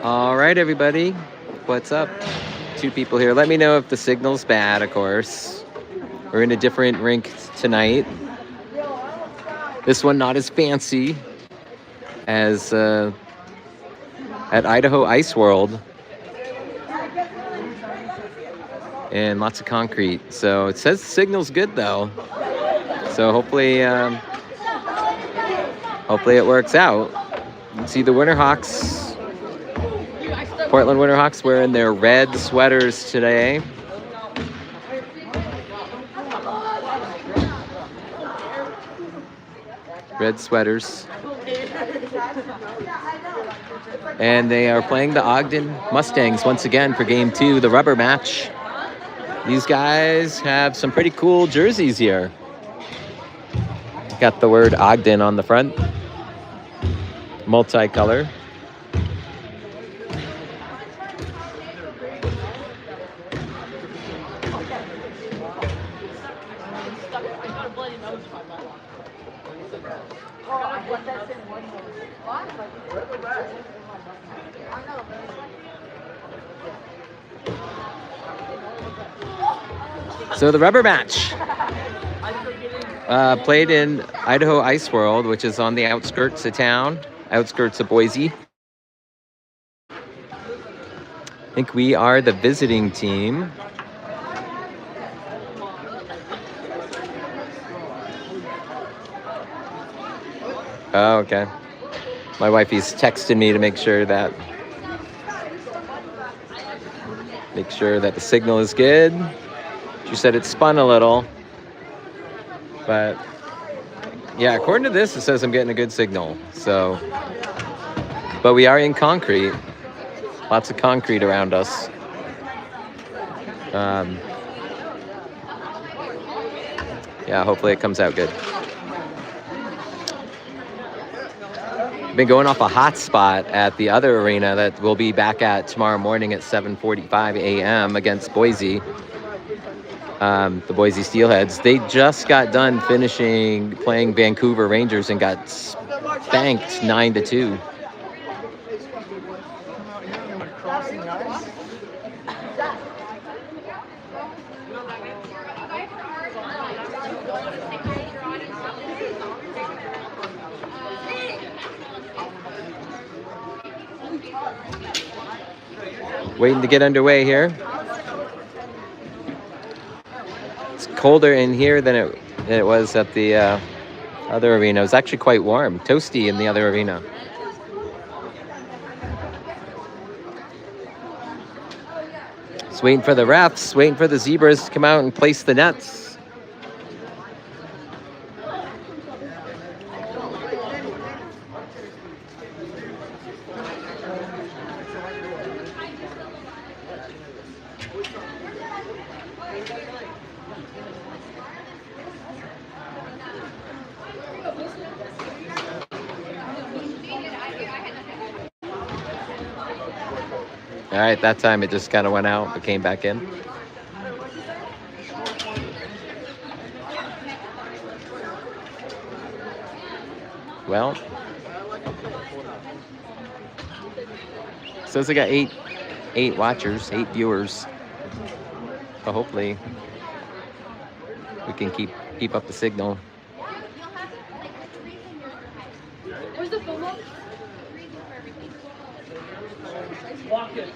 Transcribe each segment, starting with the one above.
All right, everybody, what's up? 2 people here. Let me know if the signal's bad, of course. We're in a different rink tonight. This one not as fancy as at Idaho Ice World. And lots of concrete. So it says the signal's good though. So hopefully it works out. You can see the Winterhawks, Portland Winterhawks, wearing their red sweaters today. Red sweaters. And they are playing the Ogden Mustangs once again for game 2, the rubber match. These guys have some pretty cool jerseys here. Got the word Ogden on the front. Multicolor. So the rubber match played in Idaho Ice World, which is on the outskirts of town, outskirts of Boise. I think we are the visiting team. Oh, okay. My wifey's texting me to make sure that the signal is good. She said it spun a little, but yeah, according to this, it says I'm getting a good signal. So, but we are in concrete, lots of concrete around us. Yeah, hopefully it comes out good. Been going off a hot spot at the other arena that we'll be back at tomorrow morning at 7:45 a.m. against Boise. The Boise Steelheads. They just got done playing Vancouver Rangers and got spanked 9-2. Waiting to get underway here. It's colder in here than it was at the other arena. It was actually quite warm, toasty in the other arena. Just waiting for the refs, waiting for the zebras to come out and place the nets. All right, that time it just kind of went out but came back in. Well, says I got eight watchers, 8 viewers. So hopefully we can keep up the signal. Where's the phone book? Walk it.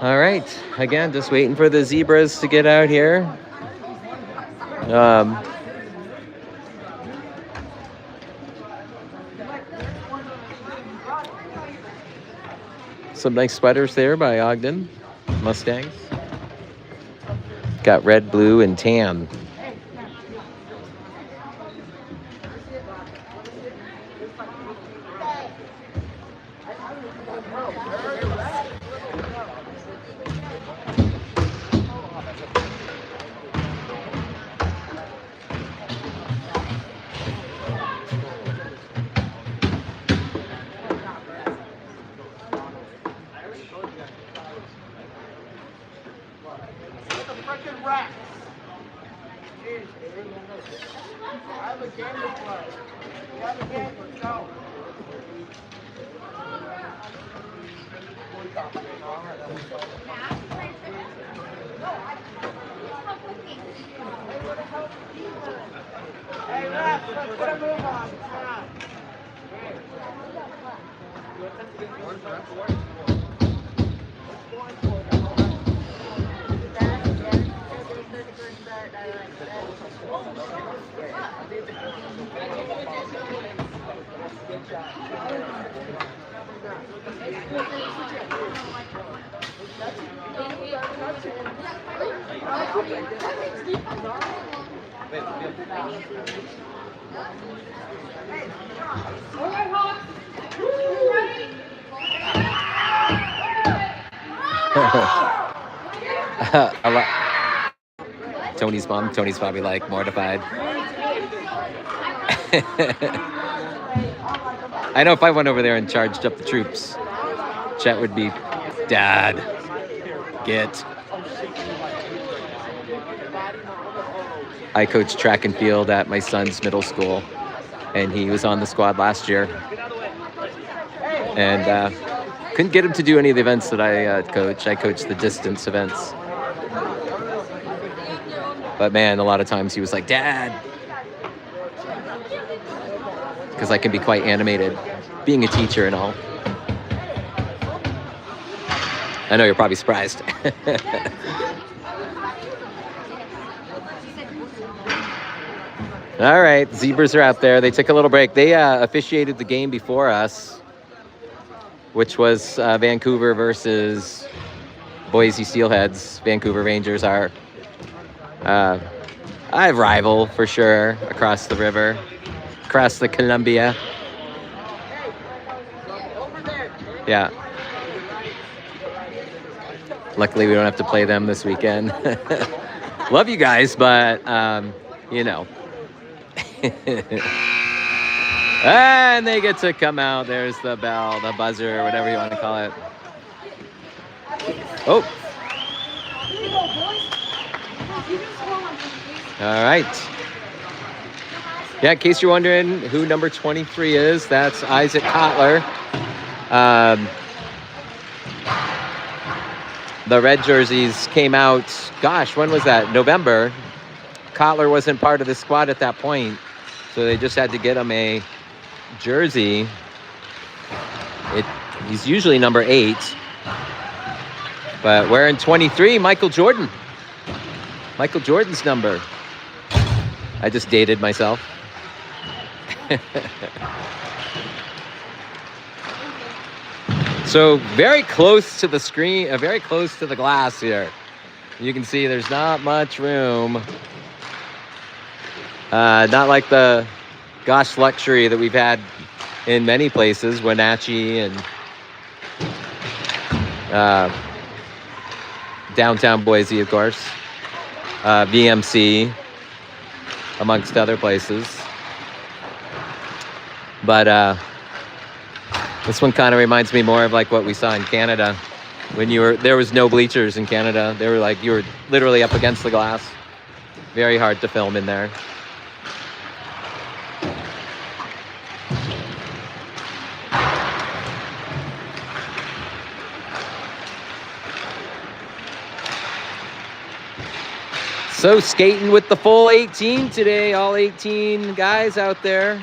All right, again, just waiting for the zebras to get out here. Some nice sweaters there by Ogden Mustangs. Got red, blue, and tan. Tony's mom. Tony's probably like mortified. I know if I went over there and charged up the troops, Chet would be, Dad, get. I coach track and field at my son's middle school, and he was on the squad last year. And couldn't get him to do any of the events that I coach. I coach the distance events. But man, a lot of times he was like, Dad. Because I can be quite animated, being a teacher and all. I know you're probably surprised. All right, Zebras are out there. They took a little break. They officiated the game before us, which was Vancouver versus Boise Steelheads. Vancouver Rangers are a rival for sure across the river, across the Columbia. Yeah. Luckily, we don't have to play them this weekend. Love you guys, but, you know. And they get to come out. There's the bell, the buzzer, whatever you want to call it. Oh. All right. Yeah, in case you're wondering who number 23 is, that's Isaac Kotler. The red jerseys came out, gosh, when was that? November. Kotler wasn't part of the squad at that point, so they just had to get him a jersey. He's usually number 8, but wearing 23, Michael Jordan. Michael Jordan's number. I just dated myself. So very close to the screen, very close to the glass here. You can see there's not much room. Not like the gosh luxury that we've had in many places, Wenatchee and downtown Boise, of course, VMC, amongst other places. But this one kind of reminds me more of like what we saw in Canada when there was no bleachers in Canada. They were like, you were literally up against the glass. Very hard to film in there. So skating with the full 18 today, all 18 guys out there.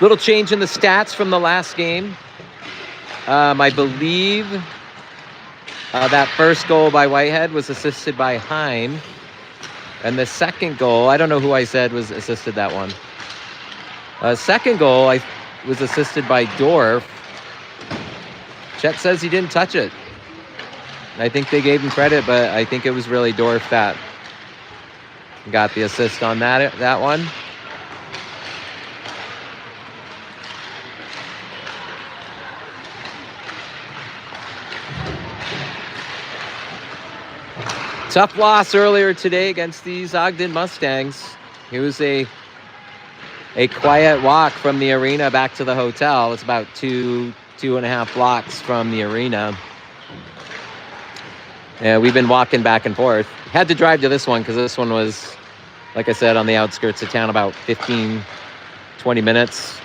Little change in the stats from the last game. I believe that first goal by Whitehead was assisted by Heim. And the second goal, I don't know who I said was assisted that one. Second goal was assisted by Dorf. Chet says he didn't touch it. I think they gave him credit, but I think it was really Dorf that got the assist on that one. Tough loss earlier today against these Ogden Mustangs. It was a quiet walk from the arena back to the hotel. It's about 2.5 blocks from the arena. Yeah, we've been walking back and forth. Had to drive to this one because this one was, like I said, on the outskirts of town, about 15, 20 minutes.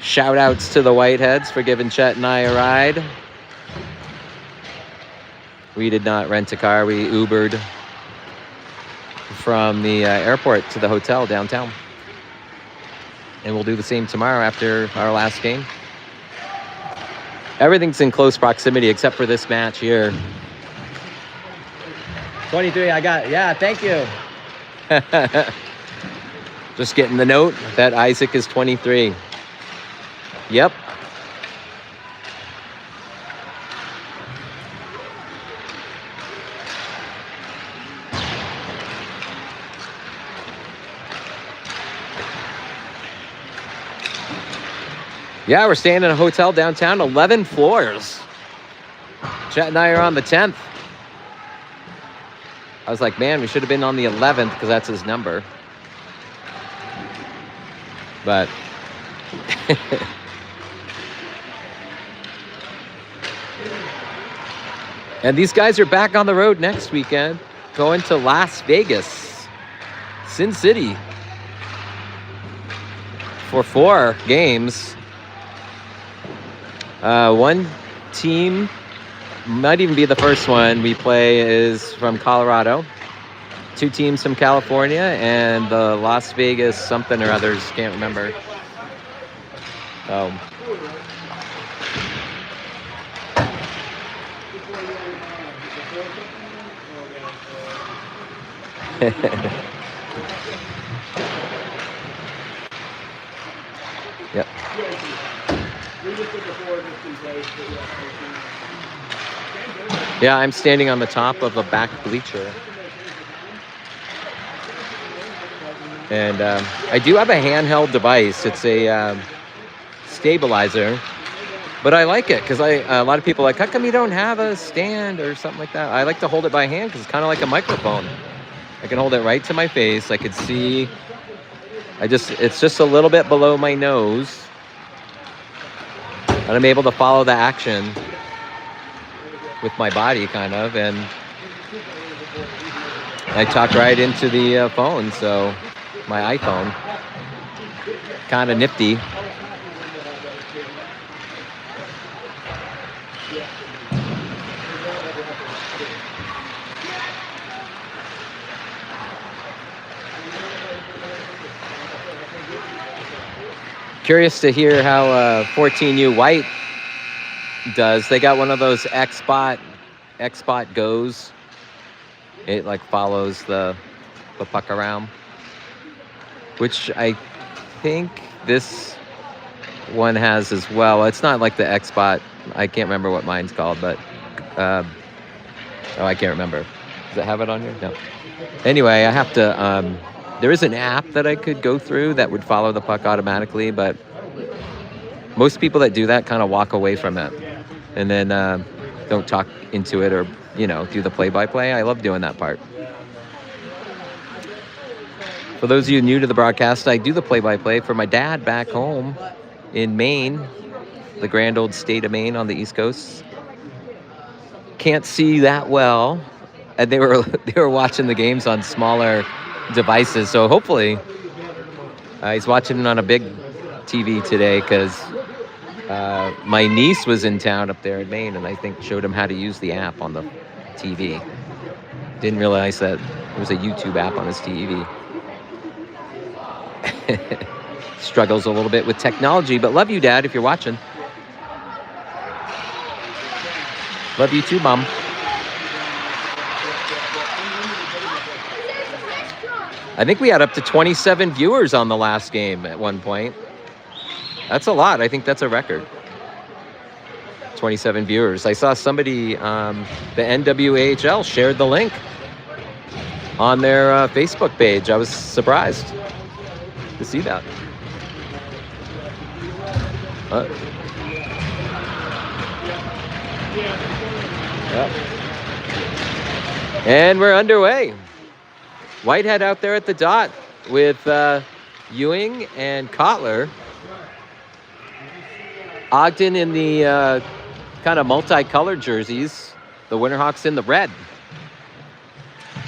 Shout outs to the Whiteheads for giving Chet and I a ride. We did not rent a car. We Ubered from the airport to the hotel downtown. And we'll do the same tomorrow after our last game. Everything's in close proximity except for this match here. 23, I got it. Yeah, thank you. Just getting the note that Isaac is 23. Yep. Yeah, we're staying in a hotel downtown, 11 floors. Chet and I are on the 10th. I was like, man, we should have been on the 11th because that's his number. But and these guys are back on the road next weekend, going to Las Vegas, Sin City, for 4 games. One team, might even be the first one we play, is from Colorado. 2 teams from California, and the Las Vegas something or others, can't remember. Oh. Yep. Yeah, I'm standing on the top of a back bleacher. And I do have a handheld device. It's a stabilizer. But I like it because a lot of people are like, how come you don't have a stand or something like that? I like to hold it by hand because it's kind of like a microphone. I can hold it right to my face. I could see. It's just a little bit below my nose. And I'm able to follow the action with my body, kind of, and I talk right into the phone, so my iPhone. Kind of nifty. Curious to hear how 14U White does. They got one of those X-Spot goes. It like follows the puck around, which I think this one has as well. It's not like the X-Spot. I can't remember what mine's called, but I can't remember. Does it have it on here? No. Anyway, I have to. There is an app that I could go through that would follow the puck automatically, but most people that do that kind of walk away from it and then don't talk into it or, do the play-by-play. I love doing that part. For those of you new to the broadcast, I do the play-by-play for my dad back home in Maine, the grand old state of Maine on the East Coast. Can't see that well, and they were watching the games on smaller devices, so hopefully he's watching it on a big TV today because my niece was in town up there in Maine and I think showed him how to use the app on the TV. Didn't realize that there was a YouTube app on his TV. Struggles a little bit with technology, but love you, Dad, if you're watching. Love you too, Mom. I think we had up to 27 viewers on the last game at one point. That's a lot. I think that's a record. 27 viewers. I saw somebody, the NWAHL shared the link on their Facebook page. I was surprised to see that. Yep. And we're underway. Whitehead out there at the dot with Ewing and Kotler. Ogden in the kind of multicolored jerseys. The Winterhawks in the red.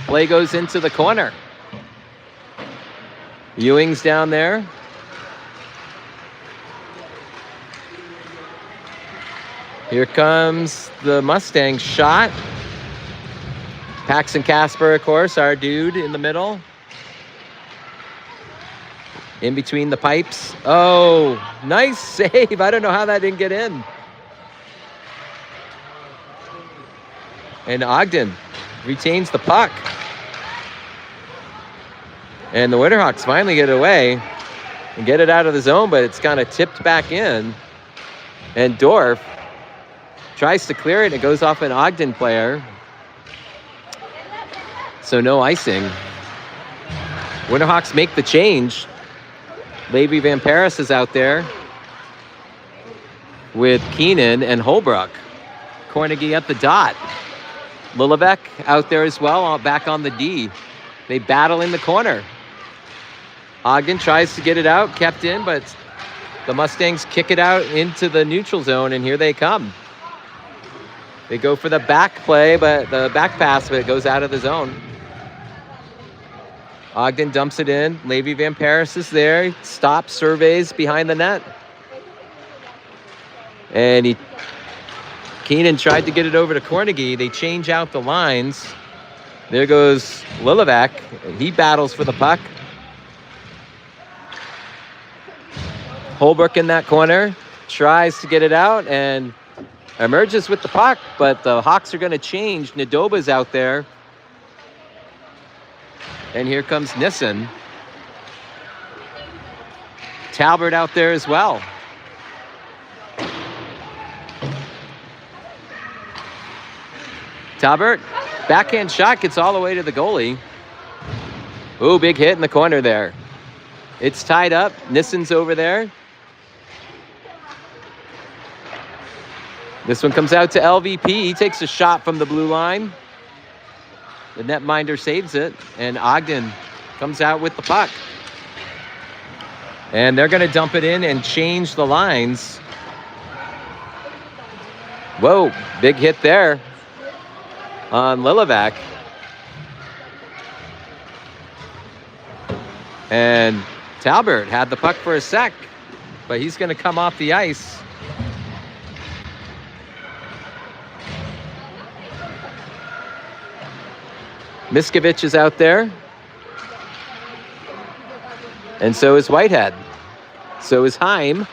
Play goes into the corner. Ewing's down there. Here comes the Mustang shot. Paxton Casper, of course, our dude in the middle. In between the pipes. Oh, nice save. I don't know how that didn't get in. And Ogden retains the puck. And the Winterhawks finally get it away and get it out of the zone, but it's kind of tipped back in. And Dorf tries to clear it, and it goes off an Ogden player. So no icing. Winterhawks make the change. Levy Van Paris is out there with Keenan and Holbrook. Cornegie at the dot. Lillevec out there as well, back on the D. They battle in the corner. Ogden tries to get it out, kept in, but the Mustangs kick it out into the neutral zone, and here they come. They go for the back play, but the back pass, but it goes out of the zone. Ogden dumps it in. Levy Van Paris is there. He stops, surveys behind the net. And Keenan tried to get it over to Cornegie. They change out the lines. There goes Lillevec. He battles for the puck. Holbrook in that corner. Tries to get it out and emerges with the puck, but the Hawks are going to change. Nadoba's out there. And here comes Nissen. Talbert out there as well. Talbert, backhand shot, gets all the way to the goalie. Ooh, big hit in the corner there. It's tied up. Nissen's over there. This one comes out to LVP. He takes a shot from the blue line. The netminder saves it, and Ogden comes out with the puck. And they're going to dump it in and change the lines. Whoa, big hit there on Lillevec. And Talbert had the puck for a sec, but he's going to come off the ice. Miskovich is out there. And so is Whitehead. So is Heim.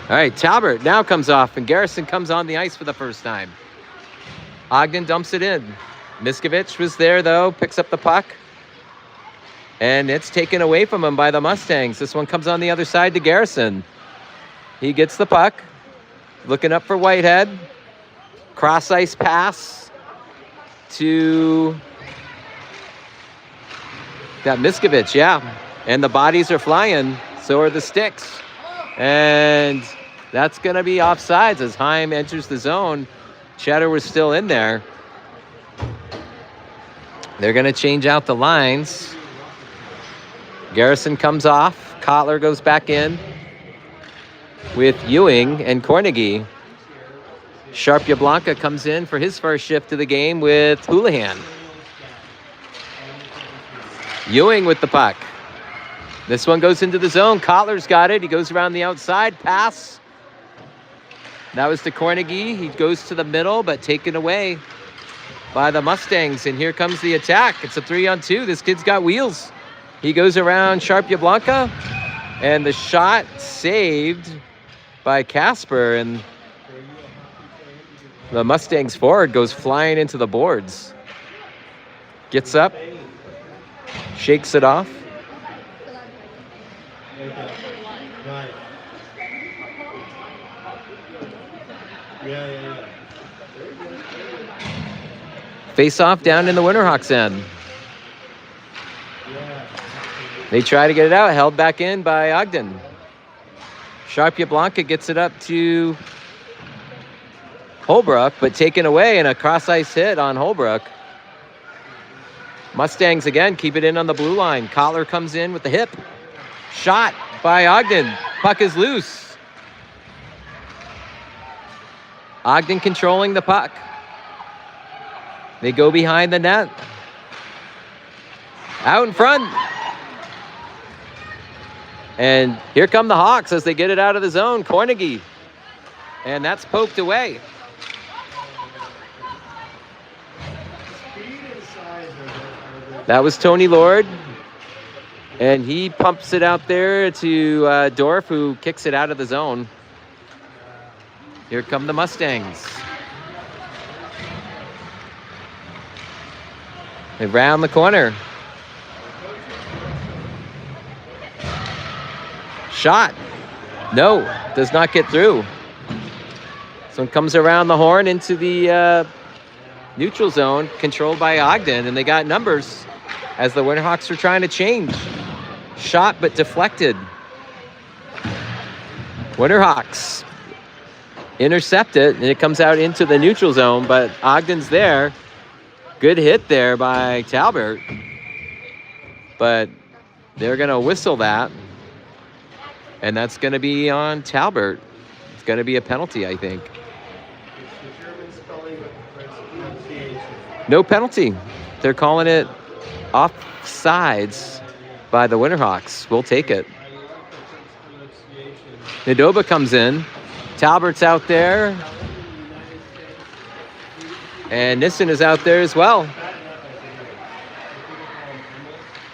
All right, Talbert now comes off, and Garrison comes on the ice for the first time. Ogden dumps it in. Miskovich was there, though, picks up the puck. And it's taken away from him by the Mustangs. This one comes on the other side to Garrison. He gets the puck. Looking up for Whitehead. Cross-ice pass to that Miskovich, yeah. And the bodies are flying, so are the sticks. And that's going to be offsides as Heim enters the zone. Cheddar was still in there. They're going to change out the lines. Garrison comes off. Kotler goes back in with Ewing and Cornegie. Sharp Yablonka comes in for his first shift of the game with Houlihan. Ewing with the puck. This one goes into the zone. Kotler's got it. He goes around the outside. Pass. That was to Cornegie. He goes to the middle, but taken away by the Mustangs. And here comes the attack. It's a 3-on-2. This kid's got wheels. He goes around Sharp Yablonka. And the shot saved by Casper. And the Mustangs forward goes flying into the boards. Gets up, Shakes it off. Right. Yeah. Face off down in the Winterhawks end. They try to get it out, held back in by Ogden. Sharpia Blanca gets it up to Holbrook, but taken away in a cross-ice hit on Holbrook. Mustangs again keep it in on the blue line. Collar comes in with the hip. Shot by Ogden. Puck is loose. Ogden controlling the puck. They go behind the net. Out in front. And here come the Hawks as they get it out of the zone. Kornegay. And that's poked away. That was Tony Lord. And he pumps it out there to Dorf, who kicks it out of the zone. Here come the Mustangs. They round the corner. Shot. No, does not get through. This one comes around the horn into the neutral zone, controlled by Ogden, and they got numbers as the Winterhawks are trying to change. Shot, but deflected. Winterhawks intercept it, and it comes out into the neutral zone, but Ogden's there. Good hit there by Talbert, but they're going to whistle that, and that's going to be on Talbert. It's going to be a penalty, I think. No penalty. They're calling it offsides by the Winterhawks. We'll take it. Nadoba comes in. Talbert's out there. And Nissen is out there as well.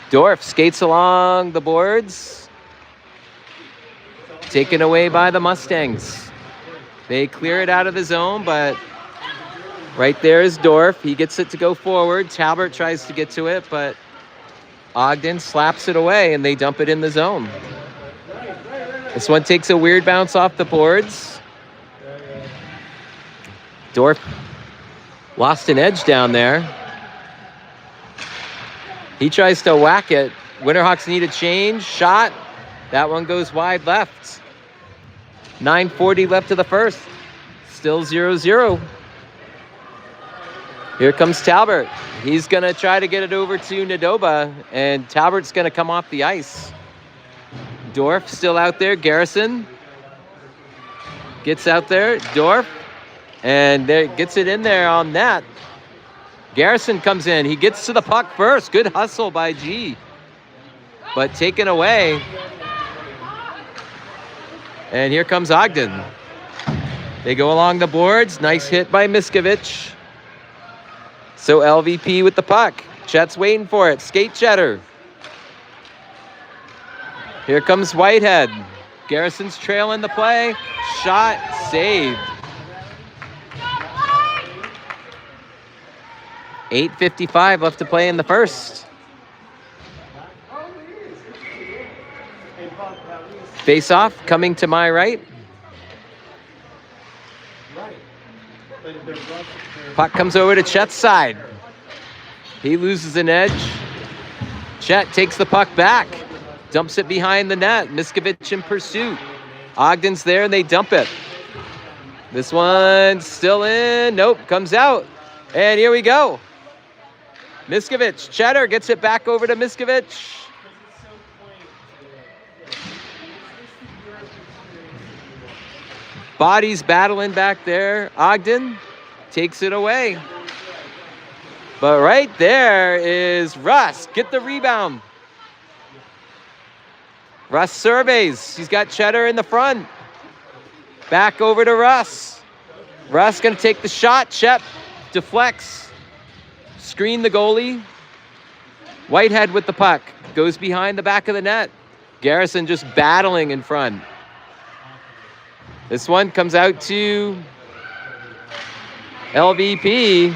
Dorf skates along the boards. Taken away by the Mustangs. They clear it out of the zone, but right there is Dorf. He gets it to go forward. Talbert tries to get to it, but Ogden slaps it away, and they dump it in the zone. This one takes a weird bounce off the boards. Dorf lost an edge down there. He tries to whack it. Winterhawks need a change. Shot. That one goes wide left. 9:40 left to the first. Still 0-0. Here comes Talbert. He's going to try to get it over to Nadoba, and Talbert's going to come off the ice. Dorf still out there. Garrison gets out there. Dorf, and there gets it in there on net. Garrison comes in. He gets to the puck first. Good hustle by G, but taken away. And here comes Ogden. They go along the boards. Nice hit by Miskovich. So LVP with the puck. Chet's waiting for it. Skate Cheddar. Here comes Whitehead. Garrison's trailing the play. Shot saved. 8:55 left to play in the first. Face off coming to my right. Puck comes over to Chet's side. He loses an edge. Chet takes the puck back. Dumps it behind the net. Miskovich in pursuit. Ogden's there and they dump it. This one's still in. Nope, comes out. And here we go. Miskovich. Cheddar gets it back over to Miskovich. Bodies battling back there. Ogden takes it away. But right there is Russ. Get the rebound. Russ surveys. He's got Cheddar in the front. Back over to Russ. Russ going to take the shot. Chet deflects. Screen the goalie. Whitehead with the puck. Goes behind the back of the net. Garrison just battling in front. This one comes out to LVP.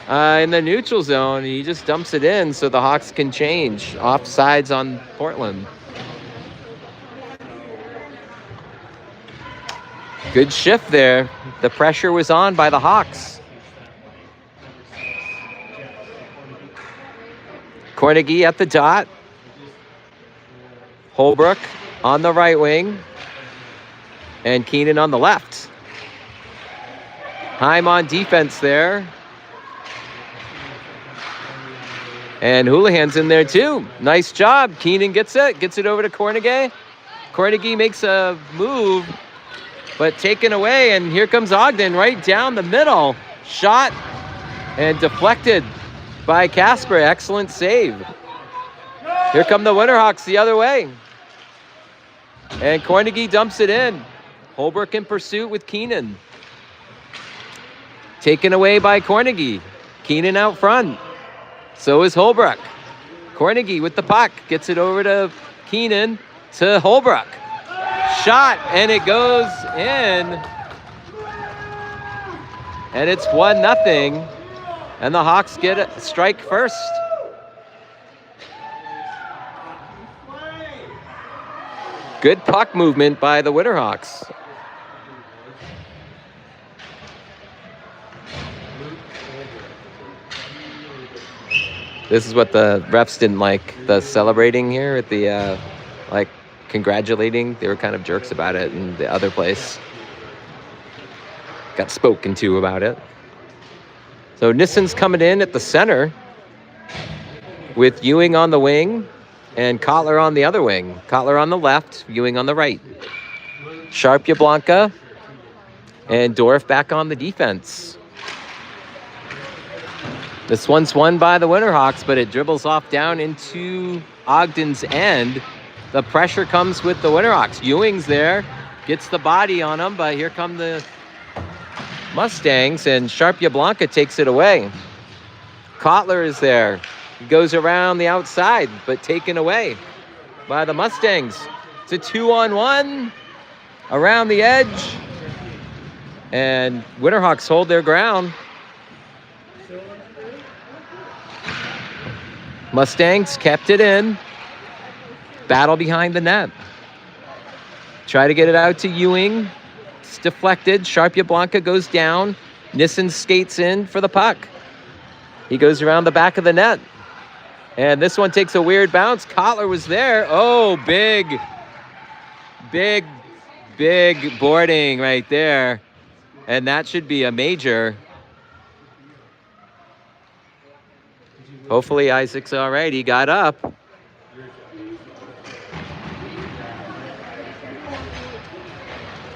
in the neutral zone. He just dumps it in so the Hawks can change. Offsides on Portland. Good shift there. The pressure was on by the Hawks. Cornegie at the dot. Holbrook on the right wing. And Keenan on the left. Heim on defense there. And Houlihan's in there too. Nice job. Keenan gets it over to Cornegie. Cornegie makes a move, but taken away. And here comes Ogden right down the middle. Shot and deflected by Casper. Excellent save. Here come the Winterhawks the other way. And Cornegie dumps it in. Holbrook in pursuit with Keenan. Taken away by Cornegie. Keenan out front. So is Holbrook. Cornegie with the puck. Gets it over to Keenan to Holbrook. Shot, and it goes in. And it's 1-0. And the Hawks get a strike first. Good puck movement by the Winterhawks. This is what the refs didn't like, the celebrating here at the, like, congratulating. They were kind of jerks about it in the other place. Got spoken to about it. So Nissen's coming in at the center with Ewing on the wing and Kotler on the other wing. Kotler on the left, Ewing on the right. Sharp Yablonka and Dorf back on the defense. This one's won by the Winterhawks, but it dribbles off down into Ogden's end. The pressure comes with the Winterhawks. Ewing's there, gets the body on him, but here come the Mustangs, and Sharp Yablonka takes it away. Kotler is there. He goes around the outside, but taken away by the Mustangs. It's a 2-on-1 around the edge, and Winterhawks hold their ground. Mustangs kept it in. Battle behind the net. Try to get it out to Ewing. It's deflected. Sharp Yablonka goes down. Nissen skates in for the puck. He goes around the back of the net. And this one takes a weird bounce. Kotler was there. Oh, big boarding right there. And that should be a major. Hopefully Isaac's all right. He got up.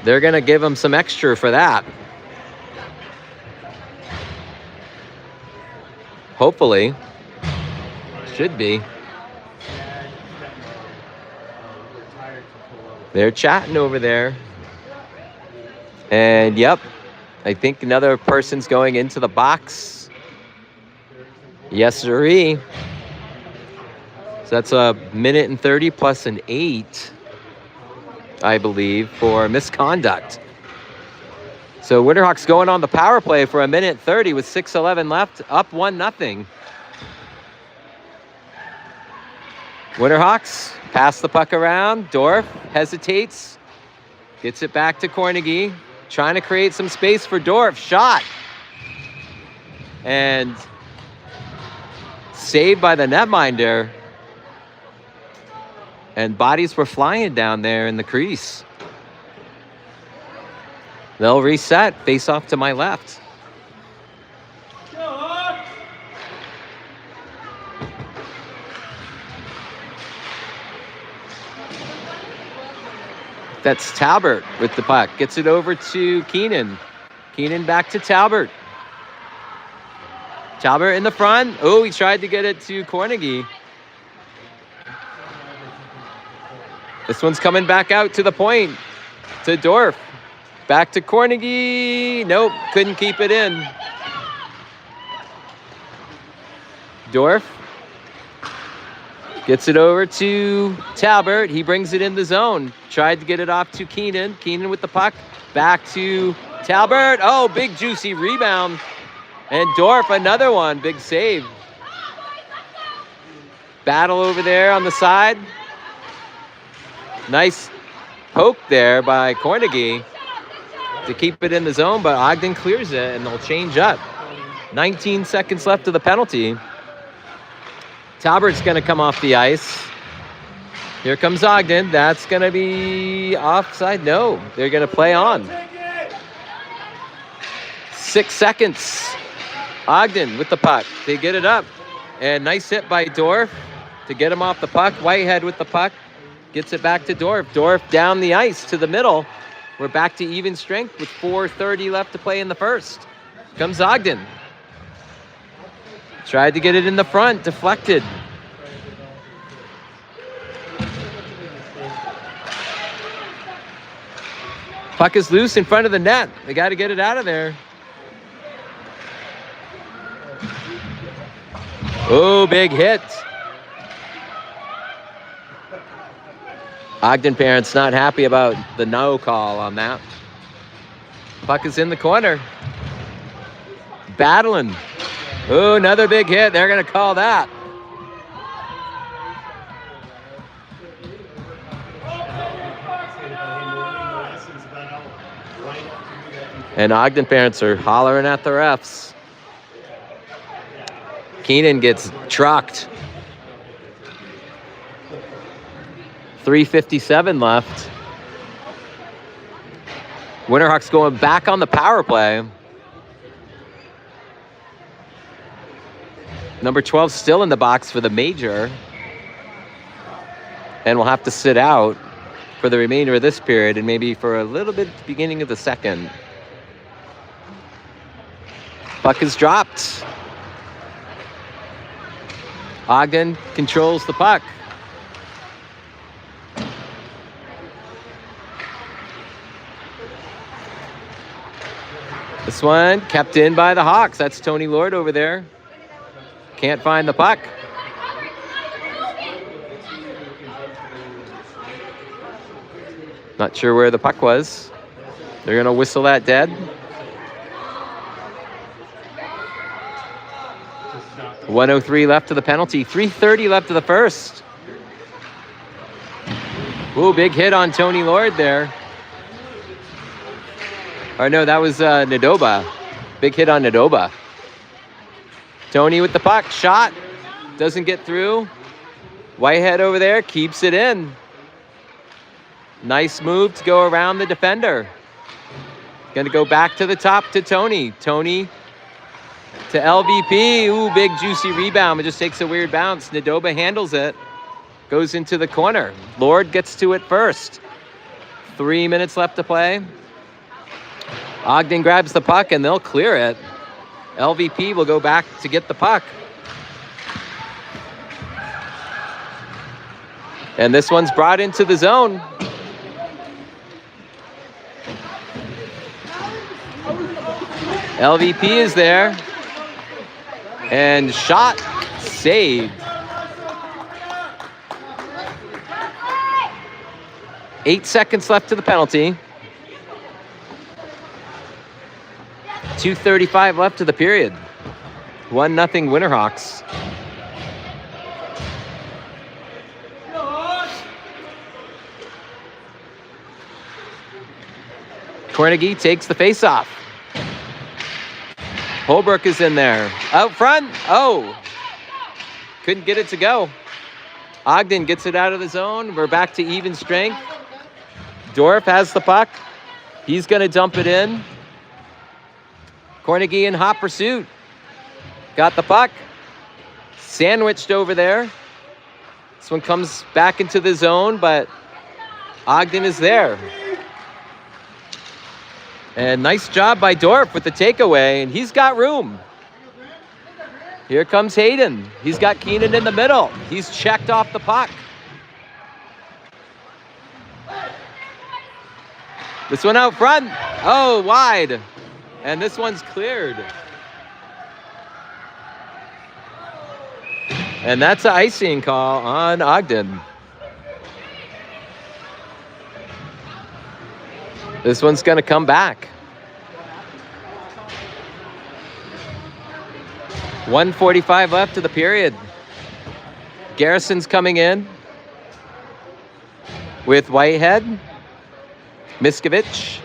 They're going to give him some extra for that. Hopefully. Should be. They're chatting over there. And yep, I think another person's going into the box. Yes, sirree. So that's a 1:30 plus an 8, I believe, for misconduct. So Winterhawks going on the power play for 1:30 with 6:11 left, up 1-0. Winterhawks pass the puck around. Dorf hesitates, gets it back to Cornegie, trying to create some space for Dorf. Shot. And saved by the netminder. And bodies were flying down there in the crease. They'll reset. Face off to my left. That's Talbert with the puck. Gets it over to Keenan. Keenan back to Talbert. Talbert in the front. Oh, he tried to get it to Cornegie. This one's coming back out to the point. To Dorf. Back to Cornegie. Nope, couldn't keep it in. Dorf gets it over to Talbert. He brings it in the zone. Tried to get it off to Keenan. Keenan with the puck. Back to Talbert. Oh, big juicy rebound. And Dorf, another one. Big save. Battle over there on the side. Nice poke there by Cornegie to keep it in the zone, but Ogden clears it, and they'll change up. 19 seconds left of the penalty. Talbert's going to come off the ice. Here comes Ogden. That's going to be offside. No, they're going to play on. 6 seconds. Ogden with the puck. They get it up. And nice hit by Dorf to get him off the puck. Whitehead with the puck. Gets it back to Dorf. Dorf down the ice to the middle. We're back to even strength with 4:30 left to play in the first. Comes Ogden. Tried to get it in the front. Deflected. Puck is loose in front of the net. They got to get it out of there. Oh, big hit. Ogden parents not happy about the no call on that. Puck is in the corner. Battling. Oh, another big hit. They're going to call that. And Ogden parents are hollering at the refs. Keenan gets trucked. 3:57 left. Winterhawks going back on the power play. Number 12 still in the box for the major. And will have to sit out for the remainder of this period and maybe for a little bit at the beginning of the second. Puck is dropped. Ogden controls the puck. This one kept in by the Hawks. That's Tony Lord over there. Can't find the puck. Not sure where the puck was. They're going to whistle that dead. 1:03 left to the penalty. 3:30 left to the first. Ooh, big hit on Tony Lord there. Or no, that was Nadoba. Big hit on Nadoba. Tony with the puck. Shot. Doesn't get through. Whitehead over there keeps it in. Nice move to go around the defender. Going to go back to the top to Tony. Tony to LVP. Ooh, big juicy rebound. It just takes a weird bounce. Nadoba handles it. Goes into the corner. Lord gets to it first. 3 minutes left to play. Ogden grabs the puck and they'll clear it. LVP will go back to get the puck. And this one's brought into the zone. LVP is there. And shot saved. 8 seconds left to the penalty. 2:35 left to the period. 1-0 Winterhawks. Carnegie takes the faceoff. Holbrook is in there. Out front. Oh. Couldn't get it to go. Ogden gets it out of the zone. We're back to even strength. Dorf has the puck. He's going to dump it in. Carnegie in hot pursuit. Got the puck. Sandwiched over there. This one comes back into the zone, but Ogden is there. And nice job by Dorf with the takeaway, and he's got room. Here comes Hayden. He's got Keenan in the middle. He's checked off the puck. This one out front. Oh, wide. And this one's cleared. And that's an icing call on Ogden. This one's going to come back. 1:45 left to the period. Garrison's coming in with Whitehead, Miskovich.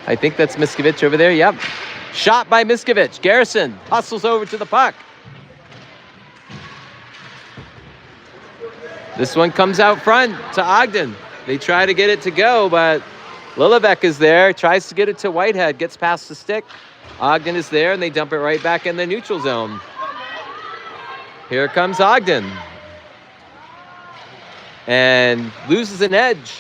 I think that's Miskovich over there. Yep. Shot by Miskovich. Garrison hustles over to the puck. This one comes out front to Ogden. They try to get it to go, but Lillevec is there, tries to get it to Whitehead, gets past the stick. Ogden is there, and they dump it right back in the neutral zone. Here comes Ogden. And loses an edge.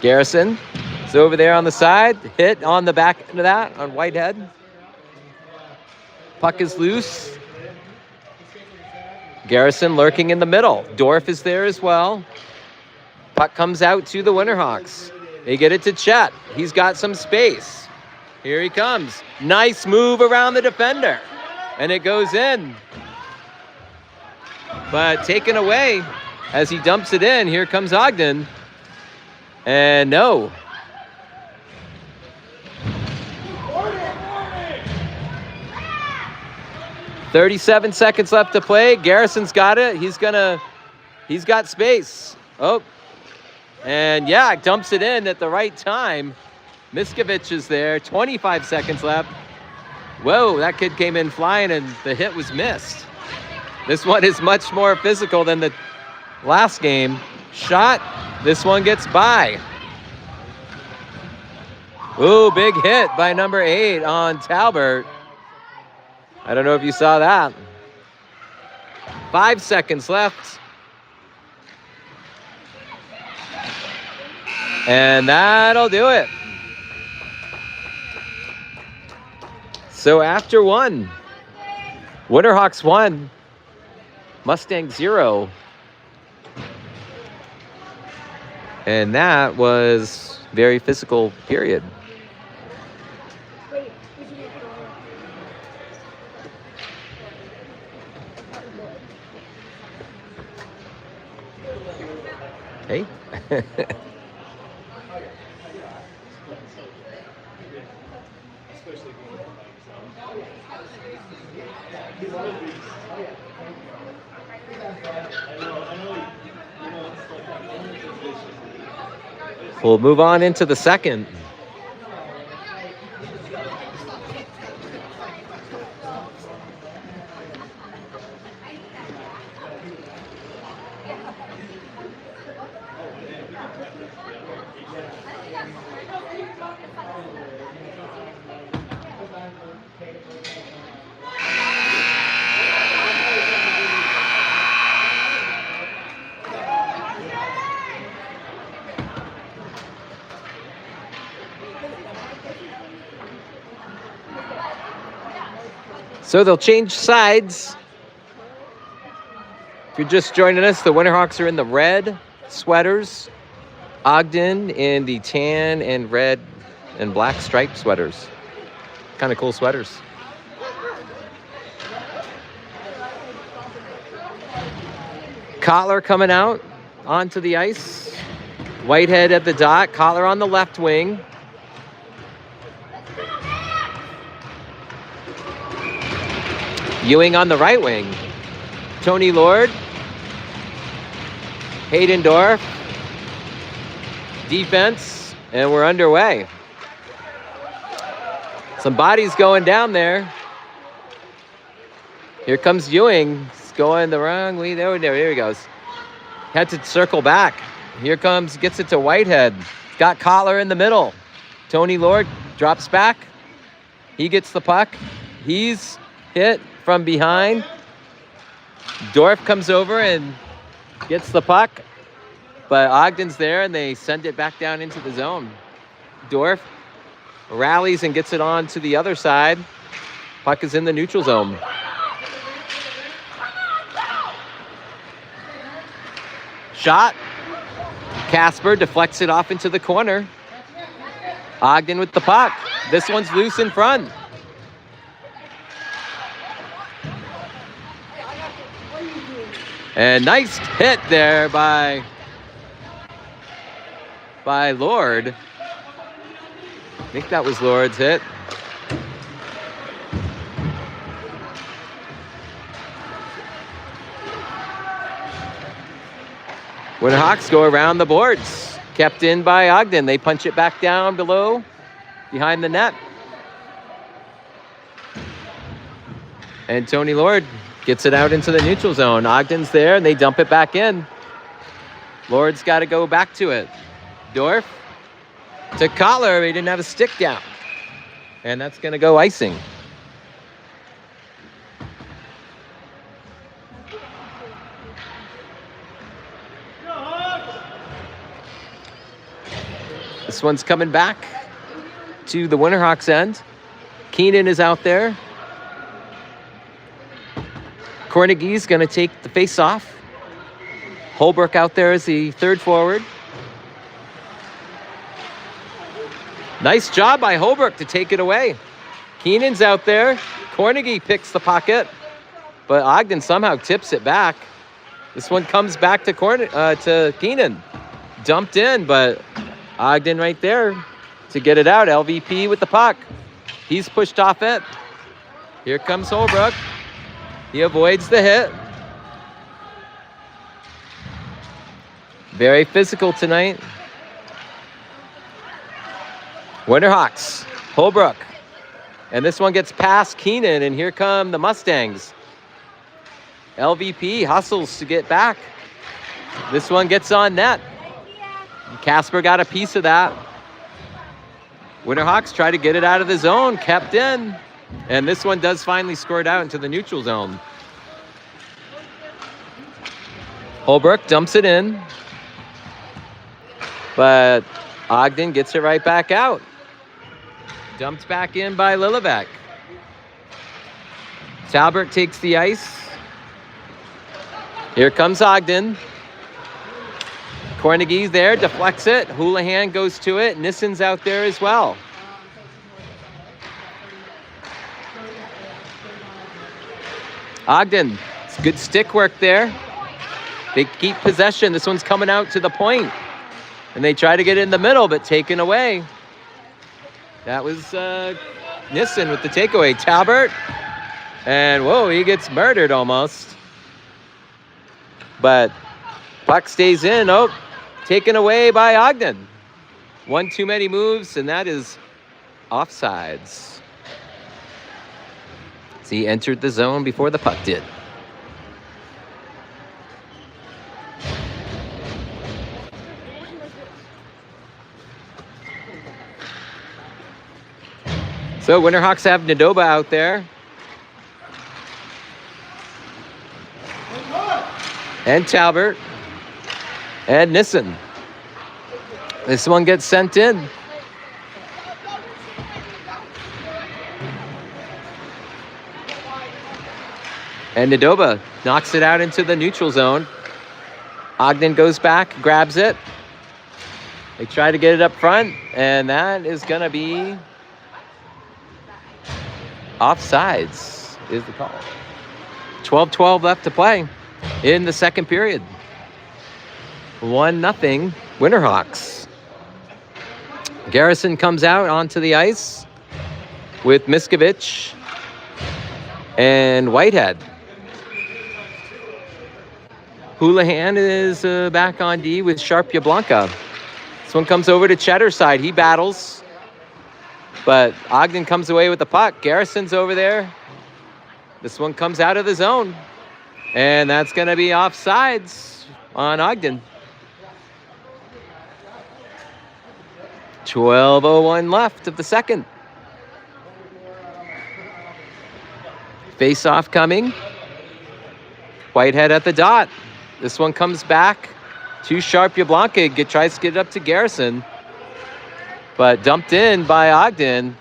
Garrison is over there on the side. Hit on the back end of that on Whitehead. Puck is loose. Garrison lurking in the middle. Dorf is there as well. Puck comes out to the Winterhawks. They get it to Chet. He's got some space. Here he comes. Nice move around the defender. And it goes in. But taken away as he dumps it in. Here comes Ogden. And no. "37 seconds left to play. Garrison's got it. He's got space. Oh. And yeah, dumps it in at the right time. Miskovich is there. 25 seconds left. Whoa, that kid came in flying and the hit was missed. This one is much more physical than the last game. Shot. This one gets by. Ooh, big hit by number 8 on Talbert. I don't know if you saw that. 5 seconds left. And that'll do it. So after one, Winterhawks 1, Mustangs 0. And that was very physical period. Hey. We'll move on into the second. So they'll change sides. If you're just joining us, the Winterhawks are in the red sweaters. Ogden in the tan and red and black striped sweaters. Kind of cool sweaters. Kotler coming out onto the ice. Whitehead at the dot. Kotler on the left wing. Ewing on the right wing. Tony Lord. Haydendorf. Defense. And we're underway. Some bodies going down there. Here comes Ewing. He's going the wrong way. There he goes. Had to circle back. Here comes, gets it to Whitehead. Got Kotler in the middle. Tony Lord drops back. He gets the puck. He's hit from behind. Dorf comes over and gets the puck, but Ogden's there and they send it back down into the zone. Dorf rallies and gets it on to the other side. Puck is in the neutral zone. Shot. Casper deflects it off into the corner. Ogden with the puck. This one's loose in front. And nice hit there by Lord. I think that was Lord's hit. Winterhawks go around the boards. Kept in by Ogden. They punch it back down below, behind the net. And Tony Lord gets it out into the neutral zone. Ogden's there, and they dump it back in. Lord's got to go back to it. Dorf to Collar. He didn't have a stick down. And that's going to go icing. This one's coming back to the Winterhawks end. Keenan is out there. Cornegie's going to take the face off. Holbrook out there as the third forward. Nice job by Holbrook to take it away. Keenan's out there. Cornegie picks the pocket, but Ogden somehow tips it back. This one comes back to Keenan. Dumped in, but Ogden right there to get it out. LVP with the puck. He's pushed off it. Here comes Holbrook. He avoids the hit. Very physical tonight. Winterhawks, Holbrook. And this one gets past Keenan, and here come the Mustangs. LVP hustles to get back. This one gets on net. Casper got a piece of that. Winterhawks try to get it out of the zone, kept in. And this one does finally score it out into the neutral zone. Holbrook dumps it in. But Ogden gets it right back out. Dumped back in by Lillivec. Talbert takes the ice. Here comes Ogden. Cornegie's there, deflects it. Houlihan goes to it. Nissen's out there as well. Ogden, it's good stick work there. They keep possession. This one's coming out to the point. And they try to get it in the middle, but taken away. That was Nissen with the takeaway. Talbert. And whoa, he gets murdered almost. But puck stays in. Oh, taken away by Ogden. One too many moves, and that is offsides. So he entered the zone before the puck did. So Winterhawks have Nadoba out there. And Talbert. And Nissen. This one gets sent in. And Nadoba knocks it out into the neutral zone. Ogden goes back, grabs it. They try to get it up front, and that is going to be offsides is the call. 12-12 left to play in the second period. 1-0 Winterhawks. Garrison comes out onto the ice with Miskovich and Whitehead. Houlihan is back on D with Sharp Yablonka. This one comes over to Cheddar's side. He battles, but Ogden comes away with the puck. Garrison's over there. This one comes out of the zone, and that's going to be offsides on Ogden. 12:01 left of the second. Face-off coming. Whitehead at the dot. This one comes back to Sharp Yablonka. Tries to get it up to Garrison, but dumped in by Ogden.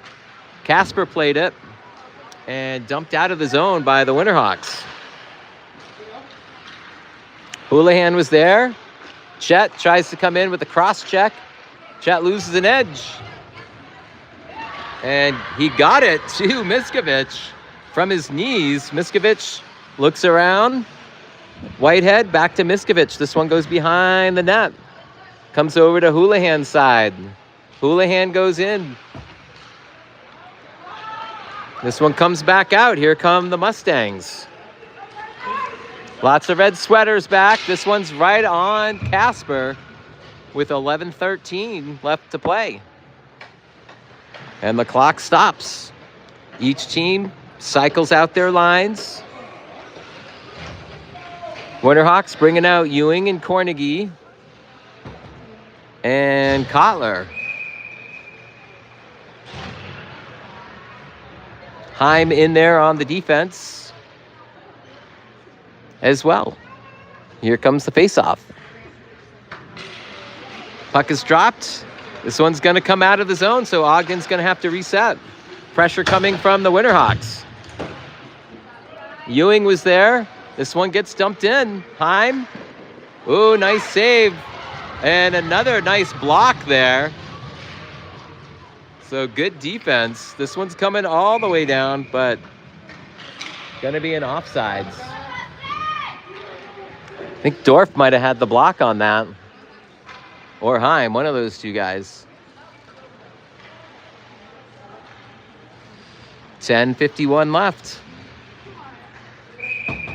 Casper played it and dumped out of the zone by the Winterhawks. Houlihan was there. Chet tries to come in with a cross check. Chet loses an edge. And he got it to Miskovich from his knees. Miskovich looks around. Whitehead back to Miskovich. This one goes behind the net. Comes over to Houlihan's side. Houlihan goes in. This one comes back out. Here come the Mustangs. Lots of red sweaters back. This one's right on Casper with 11:13 left to play. And the clock stops. Each team cycles out their lines. Winterhawks bringing out Ewing and Carnegie and Kotler. Heim in there on the defense as well. Here comes the faceoff. Puck is dropped. This one's going to come out of the zone, so Ogden's going to have to reset. Pressure coming from the Winterhawks. Ewing was there. This one gets dumped in. Heim. Ooh, nice save. And another nice block there. So good defense. This one's coming all the way down, but going to be an offsides. I think Dorf might have had the block on that. Or Heim, one of those two guys. 10:51 left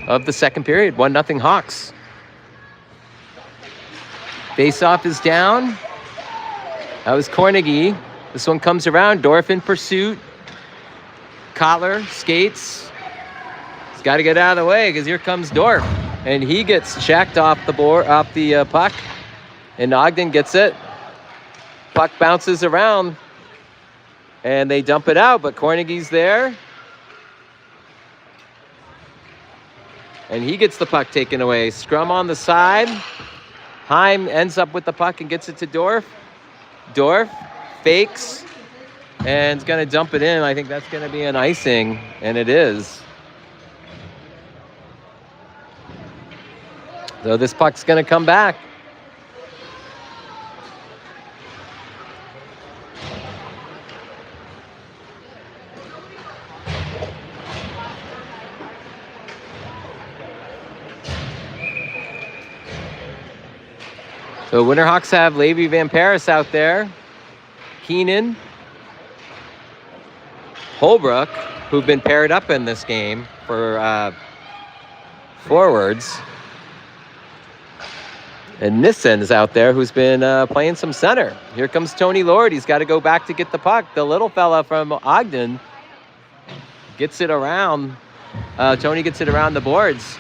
of the second period. 1-0 Hawks. Face-off is down. That was Carnegie. This one comes around. Dorf in pursuit. Kotler skates. He's got to get out of the way because here comes Dorf. And he gets checked off the board, off the puck. And Ogden gets it. Puck bounces around. And they dump it out, but Carnegie's there. And he gets the puck taken away. Scrum on the side. Heim ends up with the puck and gets it to Dorf. Dorf fakes and is going to dump it in. I think that's going to be an icing, and it is. So this puck's going to come back. So Winterhawks have Levi Van Paris out there. Keenan. Holbrook, who've been paired up in this game for forwards. And Nissen is out there, who's been playing some center. Here comes Tony Lord. He's got to go back to get the puck. The little fella from Ogden gets it around. Tony gets it around the boards.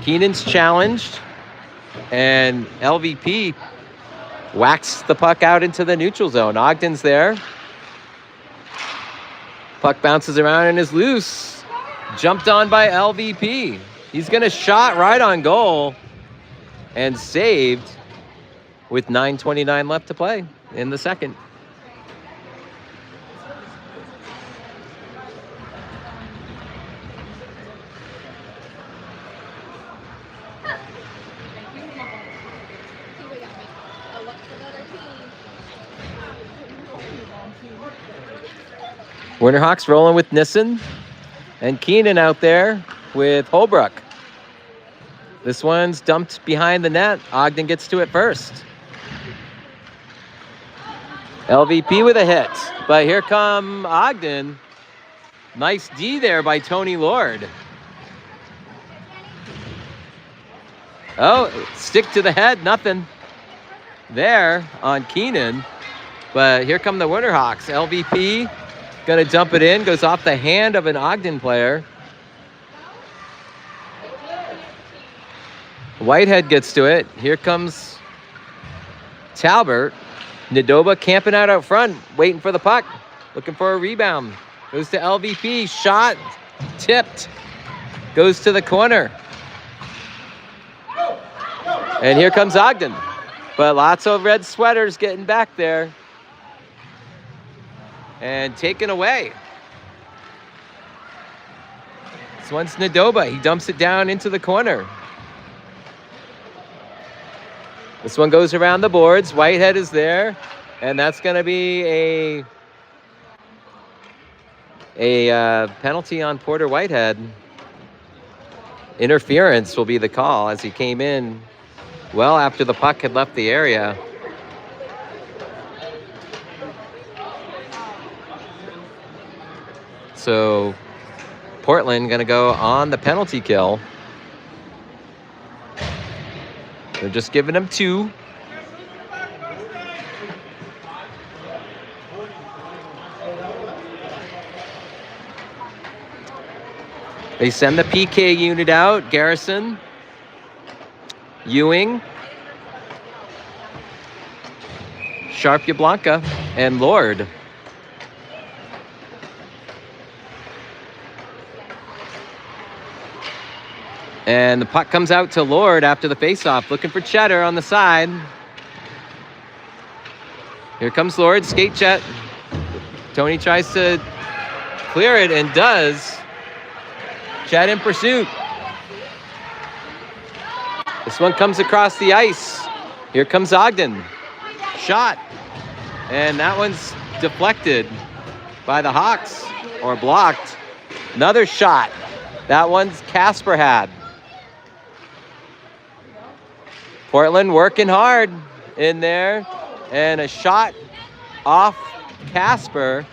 Keenan's challenged. And LVP whacks the puck out into the neutral zone. Ogden's there. Puck bounces around and is loose. Jumped on by LVP. He's going to shot right on goal. And saved with 9:29 left to play in the second. Winterhawks rolling with Nissen and Keenan out there with Holbrook. This one's dumped behind the net. Ogden gets to it first. LVP with a hit. But here come Ogden. Nice D there by Tony Lord. Oh, stick to the head. Nothing there on Keenan. But here come the Winterhawks. LVP going to dump it in. Goes off the hand of an Ogden player. Whitehead gets to it. Here comes Talbert. Nadoba camping out front, waiting for the puck, looking for a rebound. Goes to LVP, shot, tipped, goes to the corner. And here comes Ogden. But lots of red sweaters getting back there. And taken away. This one's Nadoba. He dumps it down into the corner. This one goes around the boards. Whitehead is there. And that's going to be a penalty on Porter Whitehead. Interference will be the call as he came in well after the puck had left the area. So Portland going to go on the penalty kill. They're just giving them 2. They send the PK unit out. Garrison, Ewing, Sharp Yablonka, and Lord. And the puck comes out to Lord after the faceoff, looking for Cheddar on the side. Here comes Lord, skate Chet. Tony tries to clear it and does. Chet in pursuit. This one comes across the ice. Here comes Ogden. Shot. And that one's deflected by the Hawks, or blocked. Another shot. That one's Casper had. Portland working hard in there. And a shot off Casper.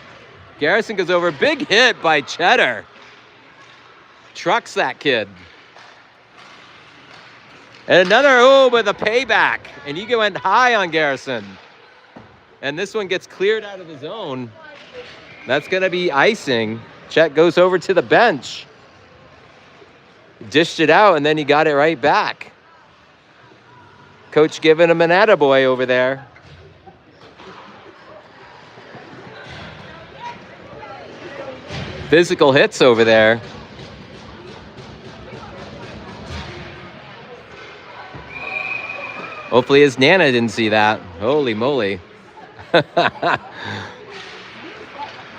Garrison goes over. Big hit by Cheddar. Trucks that kid. And another, with a payback. And he went high on Garrison. And this one gets cleared out of the zone. That's going to be icing. Chet goes over to the bench. Dished it out, and then he got it right back. Coach giving him an attaboy over there. Physical hits over there. Hopefully his Nana didn't see that. Holy moly.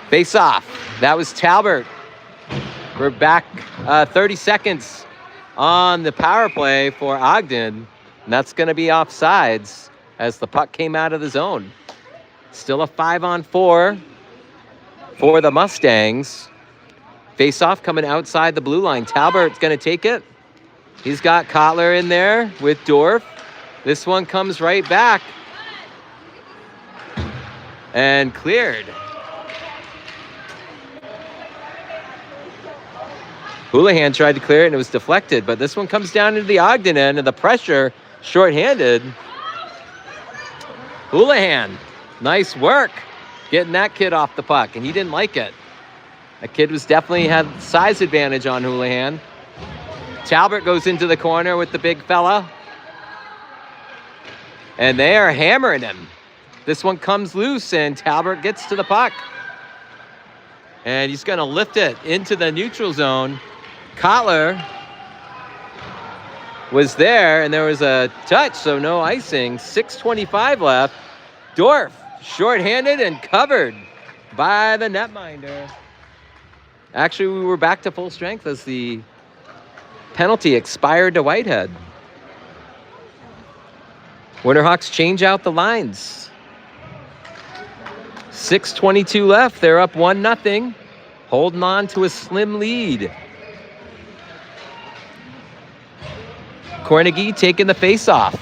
Face off. That was Talbert. We're back 30 seconds on the power play for Ogden. And that's going to be offsides as the puck came out of the zone. Still a 5-on-4 for the Mustangs. Face off coming outside the blue line. Talbert's going to take it. He's got Kotler in there with Dorf. This one comes right back. And cleared. Houlihan tried to clear it and it was deflected, but this one comes down into the Ogden end and the pressure, shorthanded. Houlihan, nice work getting that kid off the puck, and he didn't like it. That kid was definitely had size advantage on Houlihan. Talbot goes into the corner with the big fella. And they are hammering him. This one comes loose and Talbot gets to the puck. And he's going to lift it into the neutral zone. Kotler was there and there was a touch, so no icing. 6:25 left. Dorf, shorthanded and covered by the netminder. Actually, we were back to full strength as the penalty expired to Whitehead. Winterhawks change out the lines. 6:22 left. They're up 1-0, holding on to a slim lead. Cornegie taking the face-off.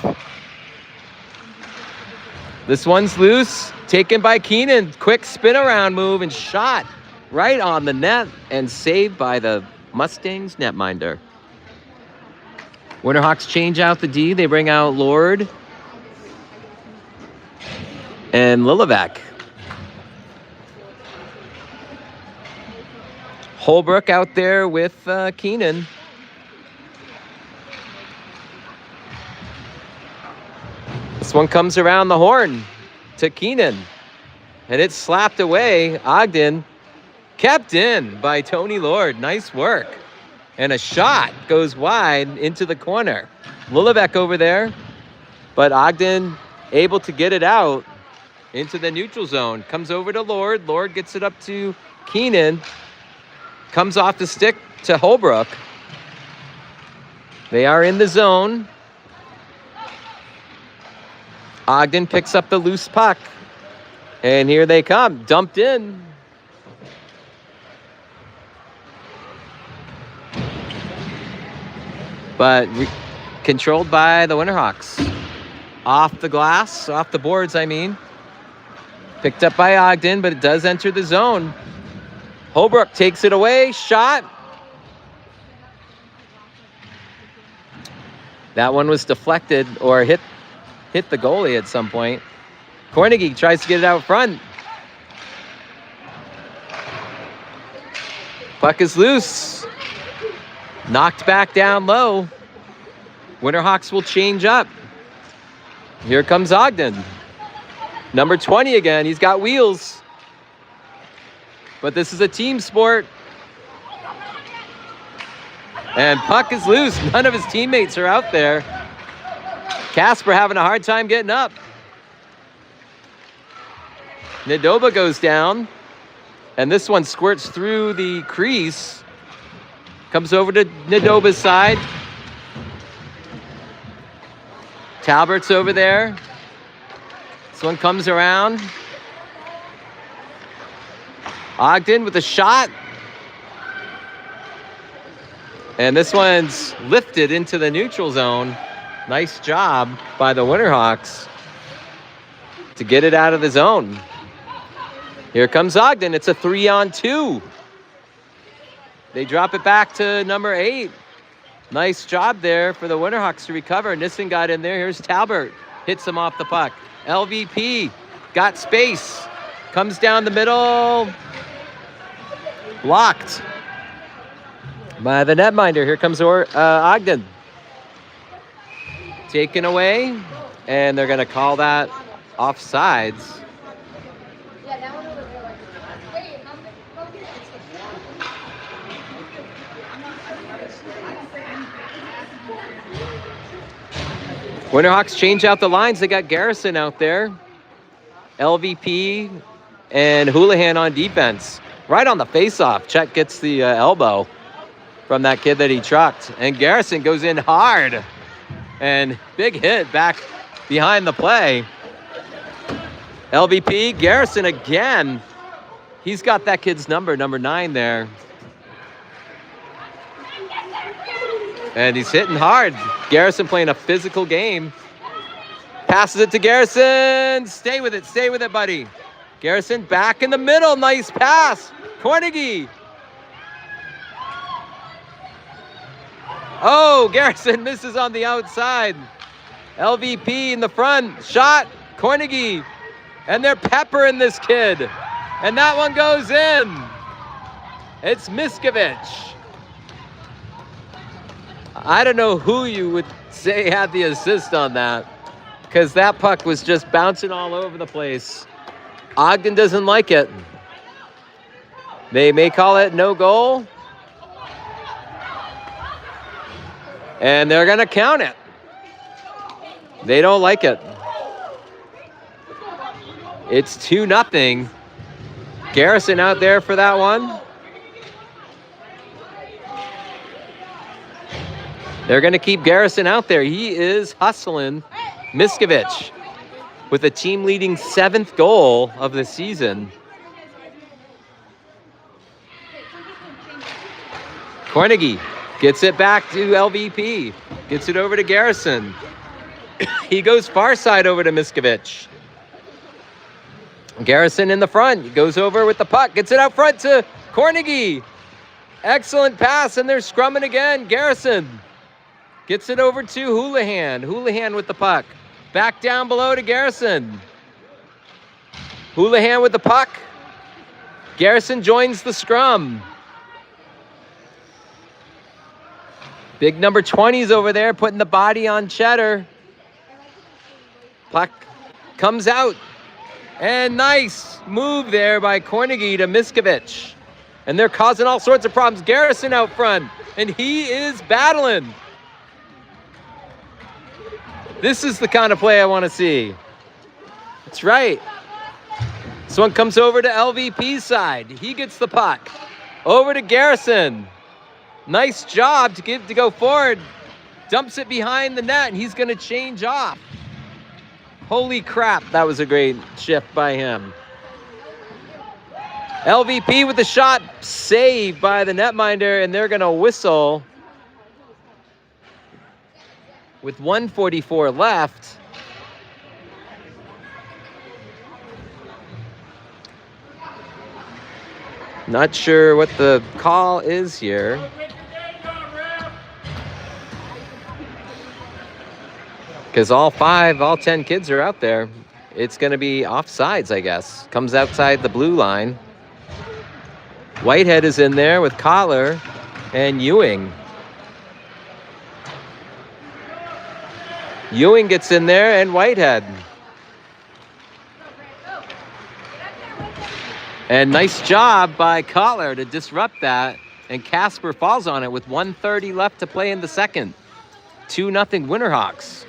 This one's loose, taken by Keenan. Quick spin-around move and shot right on the net and saved by the Mustangs netminder. Winterhawks change out the D. They bring out Lord and Lilivec. Holbrook out there with Keenan. This one comes around the horn to Keenan. And it's slapped away. Ogden kept in by Tony Lord. Nice work. And a shot goes wide into the corner. Lilivec over there. But Ogden able to get it out into the neutral zone. Comes over to Lord. Lord gets it up to Keenan. Comes off the stick to Holbrook. They are in the zone. Ogden picks up the loose puck. And here they come. Dumped in. But controlled by the Winterhawks. Off the glass, off the boards, I mean. Picked up by Ogden, but it does enter the zone. Holbrook takes it away. Shot. That one was deflected or hit the goalie at some point. Cornegie tries to get it out front. Puck is loose. Knocked back down low. Winterhawks will change up. Here comes Ogden. Number 20 again. He's got wheels. But this is a team sport. And puck is loose. None of his teammates are out there. Casper having a hard time getting up. Nadoba goes down. And this one squirts through the crease. Comes over to Nadoba's side. Talbert's over there. This one comes around. Ogden with a shot. And this one's lifted into the neutral zone. Nice job by the Winterhawks to get it out of the zone. Here comes Ogden. It's a 3-on-2. They drop it back to number 8. Nice job there for the Winterhawks to recover. Nissen got in there. Here's Talbert. Hits him off the puck. LVP got space. Comes down the middle. Blocked by the netminder. Here comes Ogden. Taken away. And they're going to call that offsides. Winterhawks change out the lines. They got Garrison out there. LVP and Houlihan on defense. Right on the face-off. Chet gets the elbow from that kid that he trucked. And Garrison goes in hard. And big hit back behind the play. LVP, Garrison again. He's got that kid's number 9 there. And he's hitting hard. Garrison playing a physical game. Passes it to Garrison. Stay with it, buddy. Garrison back in the middle. Nice pass. Cornegie. Oh, Garrison misses on the outside. LVP in the front. Shot. Cornegie. And they're peppering this kid. And that one goes in. It's Miskovich. I don't know who you would say had the assist on that, because that puck was just bouncing all over the place. Ogden doesn't like it. They may call it no goal. And they're going to count it. They don't like it. It's 2-0. Garrison out there for that one. They're going to keep Garrison out there. He is hustling Miskovich with a team-leading 7th goal of the season. Cornegie gets it back to LVP. Gets it over to Garrison. He goes far side over to Miskovich. Garrison in the front. He goes over with the puck. Gets it out front to Cornegie. Excellent pass, and they're scrumming again. Garrison gets it over to Houlihan. Houlihan with the puck. Back down below to Garrison. Houlihan with the puck. Garrison joins the scrum. Big number 20's over there putting the body on Cheddar. Puck comes out. And nice move there by Cornegie to Miskovich. And they're causing all sorts of problems. Garrison out front. And he is battling. This is the kind of play I want to see. That's right. This one comes over to LVP's side. He gets the puck. Over to Garrison. Nice job to go forward. Dumps it behind the net, and he's going to change off. Holy crap, that was a great shift by him. LVP with the shot, saved by the netminder, and they're going to whistle with 1:44 left. Not sure what the call is here. Because all 10 kids are out there. It's going to be offsides, I guess. Comes outside the blue line. Whitehead is in there with Collar and Ewing. Ewing gets in there and Whitehead. And nice job by Collar to disrupt that. And Casper falls on it with 1:30 left to play in the second. 2-0 Winterhawks.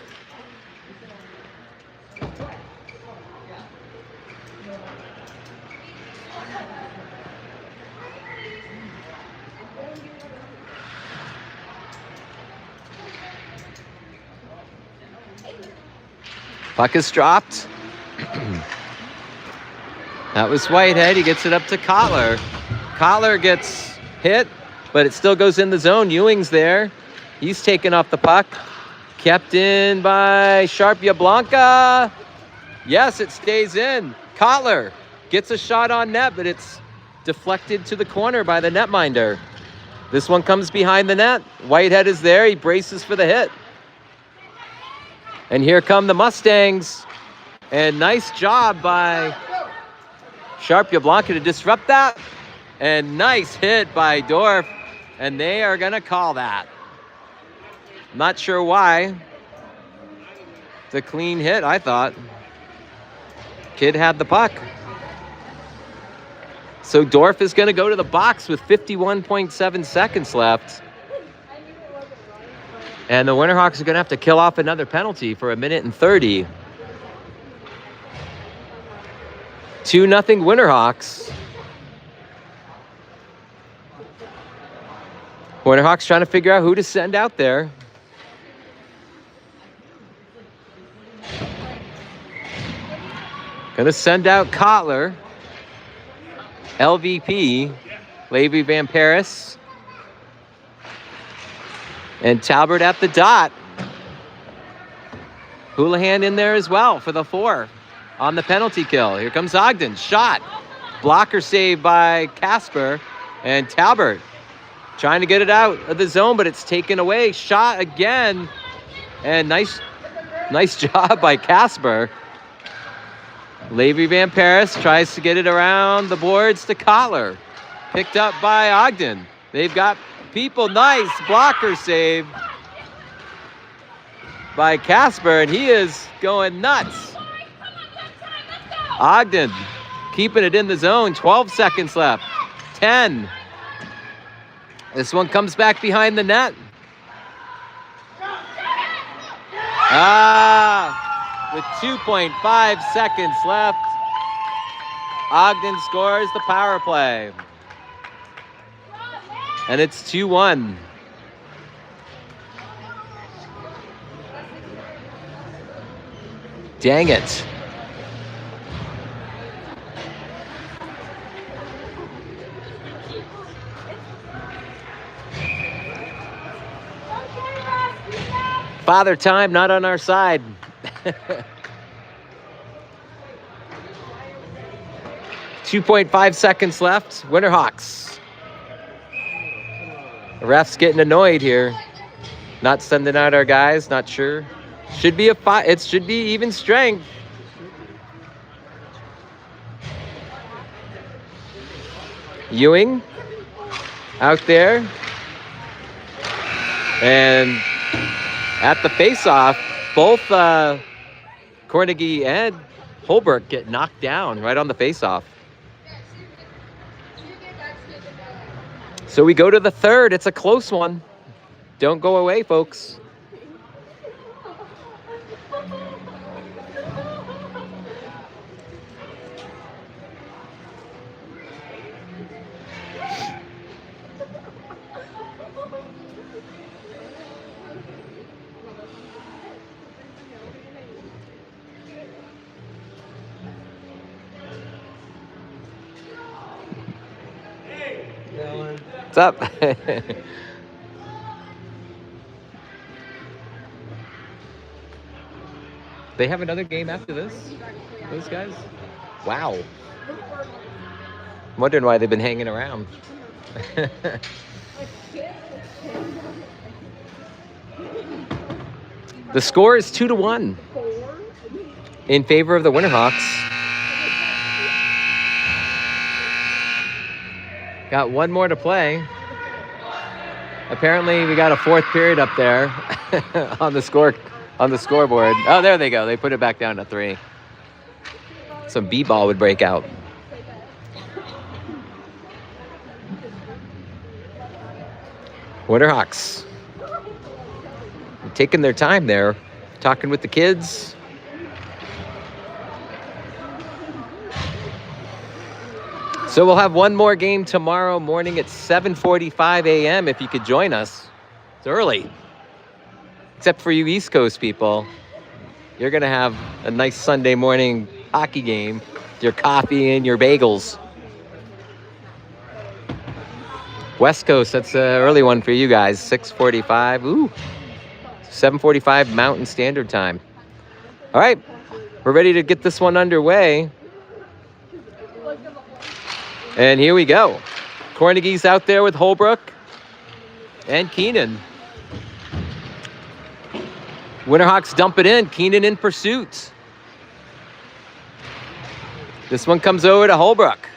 Puck is dropped. That was Whitehead. He gets it up to Collar. Collar gets hit, but it still goes in the zone. Ewing's there. He's taken off the puck. Kept in by Sharpia Blanca. Yes, it stays in. Collar gets a shot on net, but it's deflected to the corner by the netminder. This one comes behind the net. Whitehead is there. He braces for the hit. And here come the Mustangs. And nice job by Sharpia Blanca to disrupt that. And nice hit by Dorf. And they are going to call that. Not sure why. It's a clean hit, I thought. Kid had the puck. So Dorf is going to go to the box with 51.7 seconds left. And the Winterhawks are going to have to kill off another penalty for 1:30. 2-0 Winterhawks. Winterhawks trying to figure out who to send out there. Going to send out Kotler, LVP, Levy Van Paris, and Talbert at the dot. Houlihan in there as well for the 4 on the penalty kill. Here comes Ogden. Shot. Blocker save by Casper. And Talbert trying to get it out of the zone, but it's taken away. Shot again. And nice job by Casper. Levy Van Paris tries to get it around the boards to Kotler. Picked up by Ogden. They've got people. Nice blocker save by Casper, and he is going nuts. Ogden keeping it in the zone. 12 seconds left. 10. This one comes back behind the net. With 2.5 seconds left, Ogden scores the power play. And it's 2-1. Dang it. Father time not on our side. 2.5 seconds left. Winterhawks. The ref's getting annoyed here. Not sending out our guys. Not sure. Should be it should be even strength. Ewing out there. And at the face-off, both Cornegie and Holbrook get knocked down right on the face-off. So we go to the third. It's a close one. Don't go away, folks. What's up? They have another game after this? Those guys? Wow. I'm wondering why they've been hanging around. The score is 2-1 in favor of the Winterhawks. Got one more to play. Apparently, we got a fourth period up there on the scoreboard. Oh, there they go. They put it back down to 3. Some b-ball would break out. Winterhawks taking their time there, talking with the kids. So we'll have one more game tomorrow morning at 7:45 a.m. if you could join us. It's early. Except for you East Coast people. You're going to have a nice Sunday morning hockey game with your coffee and your bagels. West Coast, that's an early one for you guys. 6:45. Ooh. 7:45 Mountain Standard Time. All right. We're ready to get this one underway. And here we go. Cornegie's out there with Holbrook and Keenan. Winterhawks dump it in. Keenan in pursuit. This one comes over to Holbrook.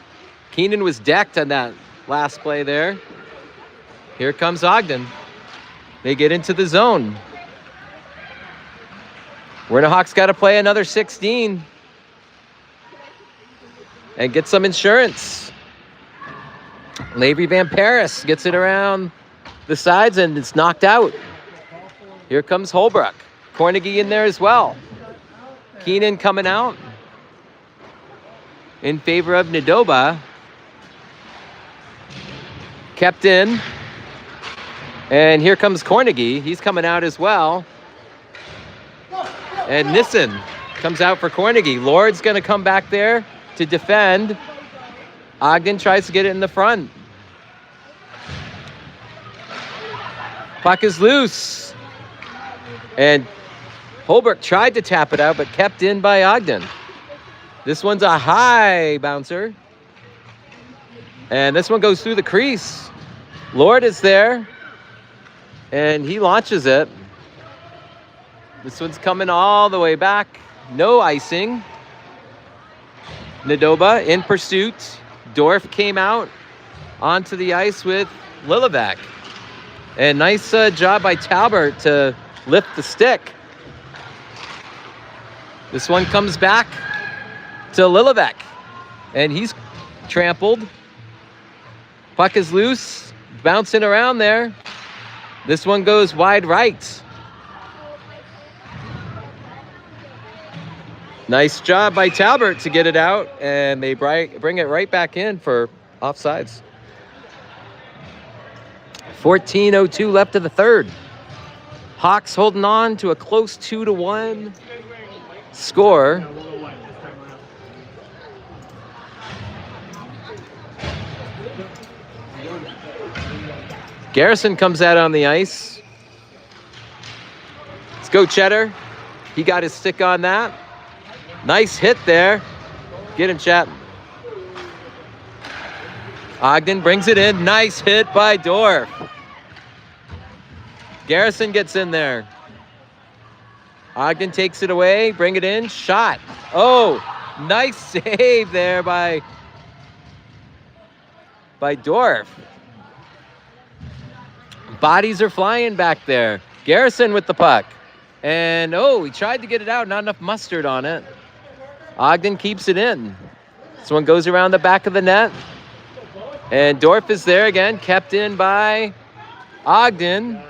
Keenan was decked on that last play there. Here comes Ogden. They get into the zone. Winterhawks got to play another 16 and get some insurance. Lavery Van Paris gets it around the sides and it's knocked out. Here comes Holbrook. Cornegie in there as well. Keenan coming out in favor of Nadoba. Kept in. And here comes Cornegie. He's coming out as well. And Nissen comes out for Cornegie. Lord's going to come back there to defend. Ogden tries to get it in the front. Puck is loose. And Holbrook tried to tap it out, but kept in by Ogden. This one's a high bouncer. And this one goes through the crease. Lord is there. And he launches it. This one's coming all the way back. No icing. Nadoba in pursuit. Dorf came out onto the ice with Lilivek. And nice job by Talbert to lift the stick. This one comes back to Lilivek. And he's trampled. Puck is loose. Bouncing around there. This one goes wide right. Nice job by Talbert to get it out, and they bring it right back in for offsides. 14:02 left of the third. Hawks holding on to a close 2-1 score. Garrison comes out on the ice. Let's go, Cheddar. He got his stick on that. Nice hit there. Get him, Chat. Ogden brings it in. Nice hit by Dorf. Garrison gets in there. Ogden takes it away. Bring it in. Shot. Oh, nice save there by Dorf. Bodies are flying back there. Garrison with the puck. And, oh, he tried to get it out. Not enough mustard on it. Ogden keeps it in. This one goes around the back of the net. And Dorf is there again, kept in by Ogden.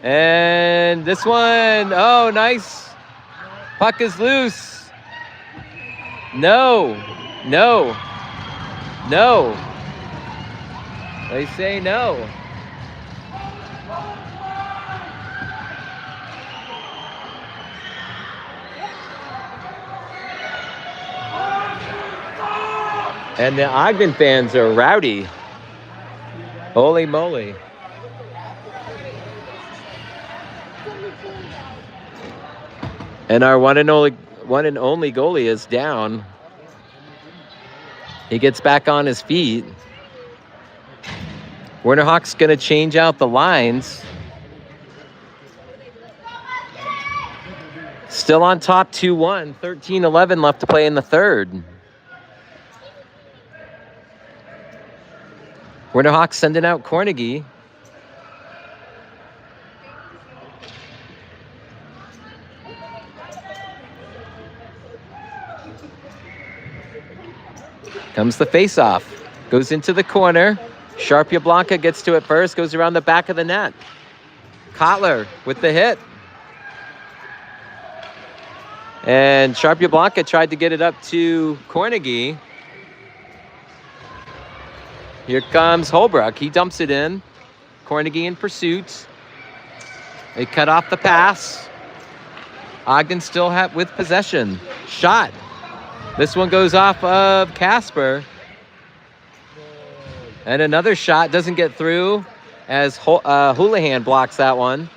And this one, oh, nice. Puck is loose. No. They say no. And the Ogden fans are rowdy. Holy moly. And our one and only goalie is down. He gets back on his feet. Winterhawks going to change out the lines. Still on top 2-1. 13-11 left to play in the third. Winterhawks sending out Cornegie. Comes the face-off. Goes into the corner. Sharpia Blanca gets to it first. Goes around the back of the net. Kotler with the hit. And Sharpia Blanca tried to get it up to Cornegie. Here comes Holbrook. He dumps it in. Cornegie in pursuit. They cut off the pass. Ogden still with possession. Shot. This one goes off of Casper. And another shot doesn't get through as Houlihan blocks that one.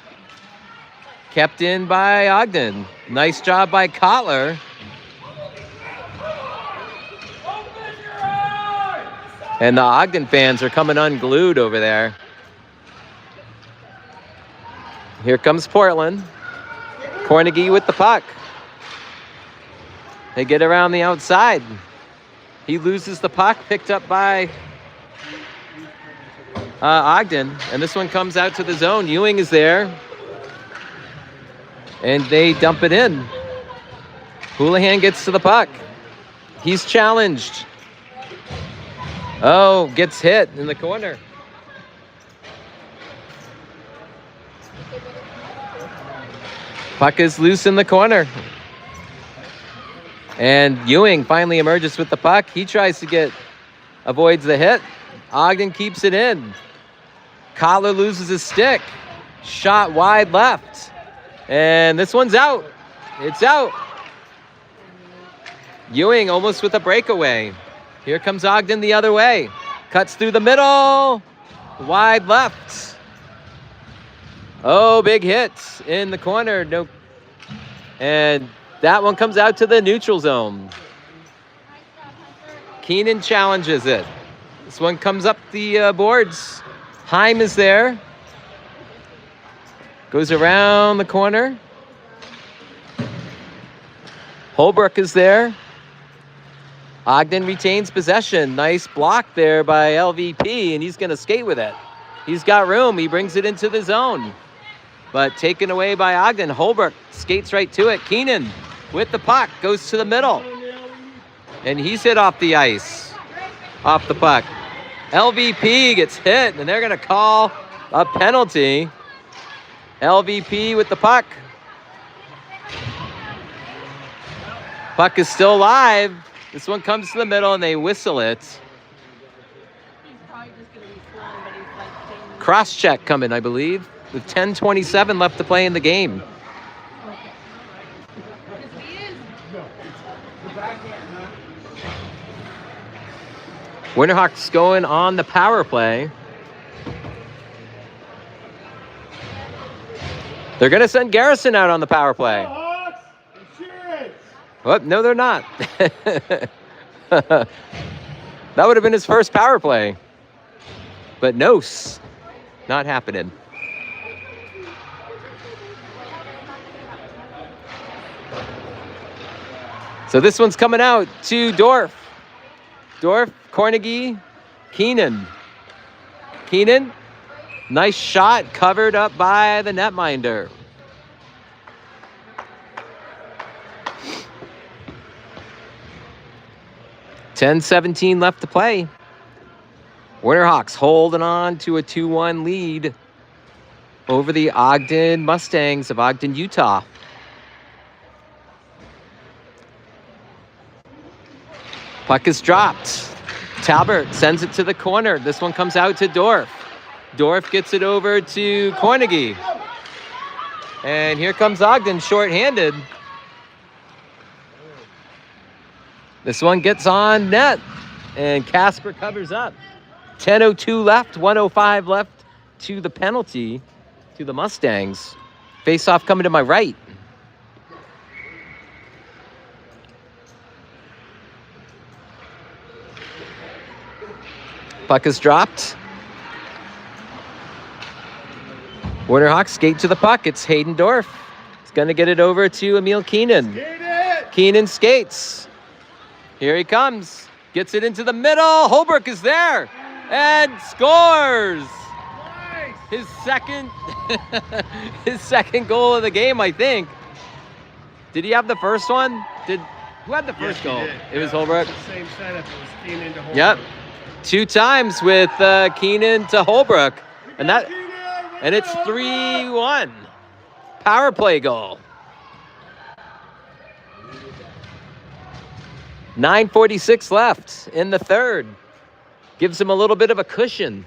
Kept in by Ogden. Nice job by Kotler. And the Ogden fans are coming unglued over there. Here comes Portland. Cornegie with the puck. They get around the outside. He loses the puck, picked up by Ogden. And this one comes out to the zone. Ewing is there. And they dump it in. Houlihan gets to the puck. He's challenged. Oh, gets hit in the corner. Puck is loose in the corner. And Ewing finally emerges with the puck. He tries to avoids the hit. Ogden keeps it in. Kotler loses his stick. Shot wide left. And this one's out. It's out. Ewing almost with a breakaway. Here comes Ogden the other way. Cuts through the middle. Wide left. Oh, big hit in the corner. No. And that one comes out to the neutral zone. Keenan challenges it. This one comes up the boards. Heim is there. Goes around the corner. Holbrook is there. Ogden retains possession. Nice block there by LVP, and he's going to skate with it. He's got room. He brings it into the zone. But taken away by Ogden. Holbrook skates right to it. Keenan with the puck. Goes to the middle. And he's hit off the ice. Off the puck. LVP gets hit, and they're going to call a penalty. LVP with the puck. Puck is still live. This one comes to the middle, and they whistle it. Cross check coming, I believe, with 10:27 left to play in the game. Winterhawks going on the power play. They're going to send Garrison out on the power play. Oh, no, they're not. That would have been his first power play. But no, not happening. So this one's coming out to Dorf. Dorf, Cornegie, Keenan. Keenan, nice shot, covered up by the netminder. $10:17 left to play. Winterhawks holding on to a 2-1 lead over the Ogden Mustangs of Ogden, Utah. Puck is dropped. Talbert sends it to the corner. This one comes out to Dorf. Dorf gets it over to Cornegie. And here comes Ogden shorthanded. This one gets on net. And Casper covers up. 10:02 left, 1:05 left to the penalty to the Mustangs. Face-off coming to my right. Puck is dropped. Winterhawks skate to the puck. It's Haydendorf. He's going to get it over to Emil Keenan. Keenan skates. Here he comes. Gets it into the middle. Holbrook is there and scores. Nice. His second, his second goal of the game, I think. Did he have the first one? Who had the first goal? It was Holbrook. Same setup. It was Keenan to Holbrook. Yep. 2 times with Keenan to Holbrook. And it's 3-1. Power play goal. 9:46 left in the third. Gives him a little bit of a cushion.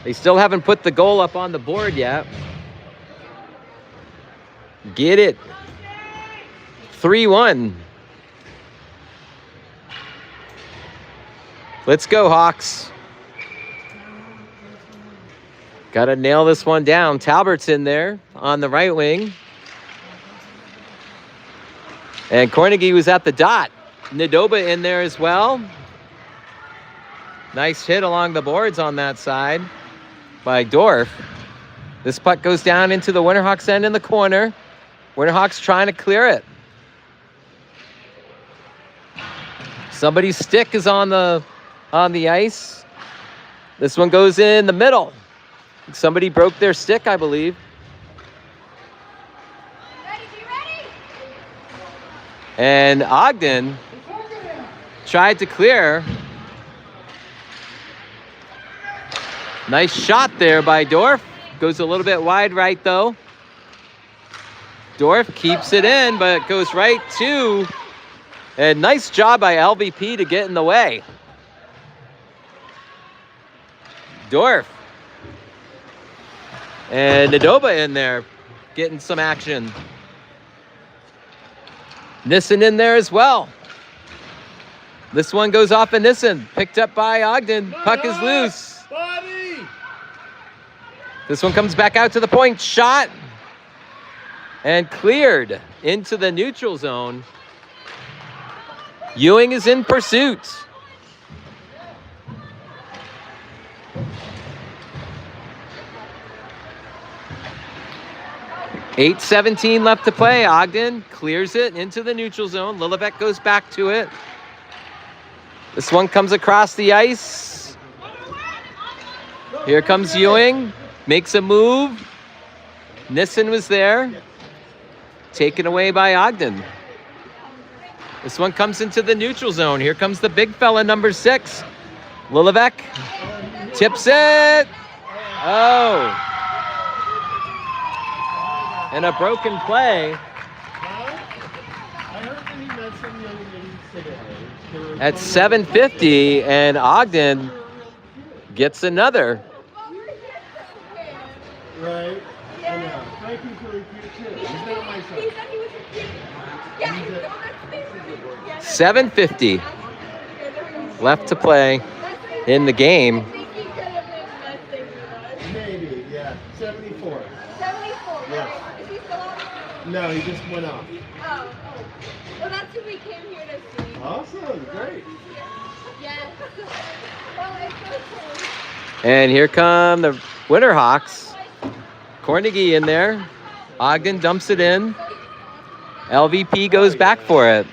They still haven't put the goal up on the board yet. Get it. 3-1. Let's go, Hawks. Got to nail this one down. Talbert's in there on the right wing. And Cornegie was at the dot. Nadoba in there as well. Nice hit along the boards on that side by Dorf. This puck goes down into the Winterhawks end in the corner. Winterhawks trying to clear it. Somebody's stick is on the ice. This one goes in the middle. Somebody broke their stick, I believe. And Ogden tried to clear. Nice shot there by Dorf. Goes a little bit wide right, though. Dorf keeps it in, but it goes right to. And nice job by LVP to get in the way. Dorf. And Nadoba in there, getting some action. Nissen in there as well. This one goes off of Nissen. Picked up by Ogden. Puck is loose. Buddy. This one comes back out to the point. Shot. And cleared into the neutral zone. Ewing is in pursuit. .8:17 left to play. Ogden clears it into the neutral zone. Lillivec goes back to it. This one comes across the ice. Here comes Ewing. Makes a move. Nissen was there. Taken away by Ogden. This one comes into the neutral zone. Here comes the big fella, number 6. Lillivec tips it. Oh. And a broken play. At 7:50, and Ogden gets another. Right. I know. Frankie's really cute too. He's not my son. 7:50 left to play in the game. Maybe, yeah. 74. 74. Yes. Is he still on? No, he just went off. Oh. Well, that's who we came here to see. Awesome, great. Yes. Well, it's okay. And here come the Winterhawks. Cornegie in there. Ogden dumps it in. LVP goes back for it.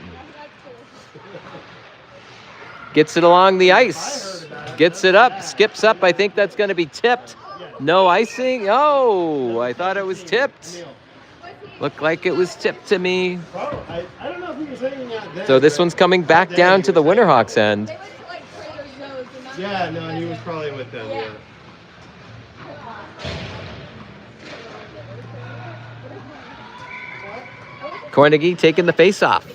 Gets it along the ice. Gets it up, skips up. I think that's going to be tipped. No icing. Oh, I thought it was tipped. Looked like it was tipped to me. I don't know if he was hanging out there. So this one's coming back down to the Winterhawks end. They went to like Trader Joe's and not. Yeah, no, he was probably with them, yeah. Cornegie taking the face-off.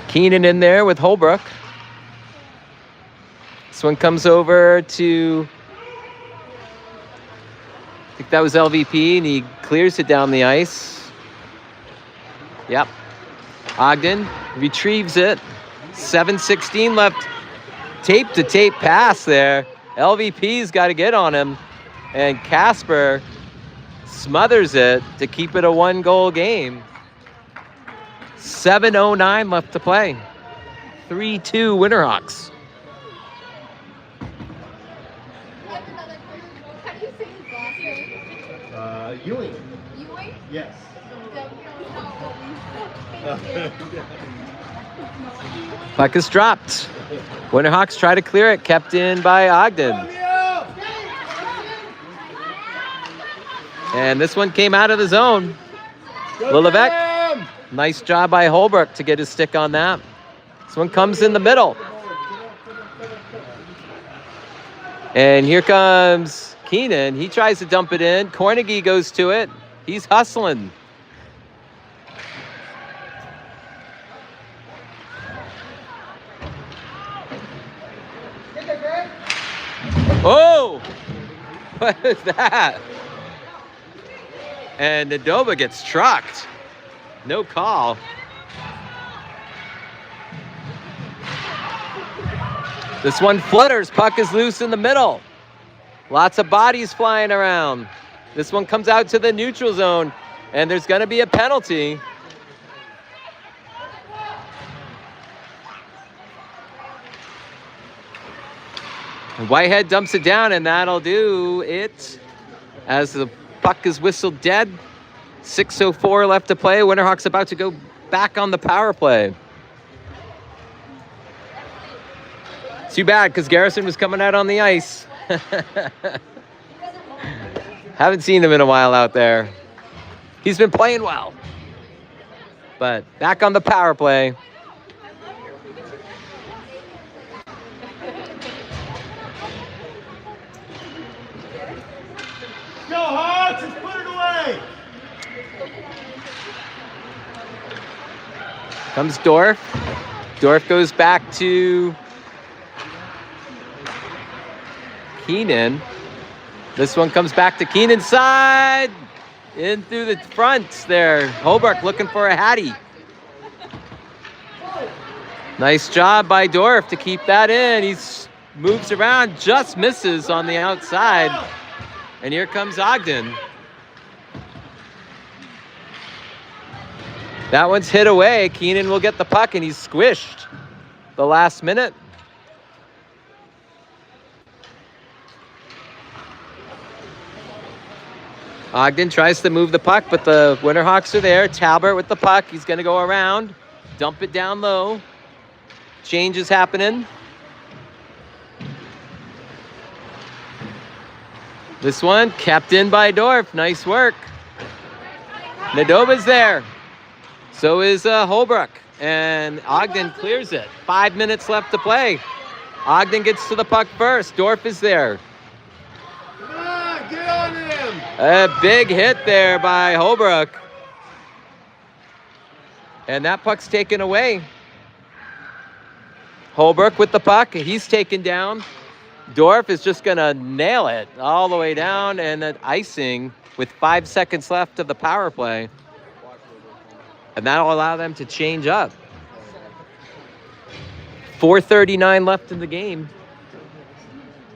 Keenan in there with Holbrook. This one comes over to, I think that was LVP, and he clears it down the ice. Yep. Ogden retrieves it. 7:16 left. Tape-to-tape pass there. LVP's got to get on him. And Casper smothers it to keep it a 1-goal game. 7:09 left to play. 3-2 Winterhawks. How do you say his last name? Ewing. Ewing? Yes. Puck is dropped. Winterhawks try to clear it, kept in by Ogden. And this one came out of the zone. Lillevec, nice job by Holbrook to get his stick on that. This one comes in the middle. And here comes Keenan. He tries to dump it in. Cornegie goes to it. He's hustling. Oh! What is that? And Nadoba gets trucked. No call. This one flutters. Puck is loose in the middle. Lots of bodies flying around. This one comes out to the neutral zone, and there's going to be a penalty. Whitehead dumps it down, and that'll do it as the puck is whistled dead. 6:04 left to play. Winterhawks about to go back on the power play. Too bad, because Garrison was coming out on the ice. Haven't seen him in a while out there. He's been playing well. But back on the power play. Go, Hawks! Let's put it away! Comes Dorf. Dorf goes back to Keenan. This one comes back to Keenan's side. In through the front there. Holbrook looking for a Hattie. Nice job by Dorf to keep that in. He moves around, just misses on the outside. And here comes Ogden. That one's hit away. Keenan will get the puck, and he's squished the last minute. Ogden tries to move the puck, but the Winterhawks are there. Talbert with the puck. He's going to go around, dump it down low. Change is happening. This one kept in by Dorf. Nice work. Nadoba's there. So is Holbrook. And Ogden clears it. 5 minutes left to play. Ogden gets to the puck first. Dorf is there. Come on, get on him! A big hit there by Holbrook. And that puck's taken away. Holbrook with the puck. He's taken down. Dorf is just going to nail it all the way down, and then icing with 5 seconds left of the power play. And that'll allow them to change up. 4:39 left in the game.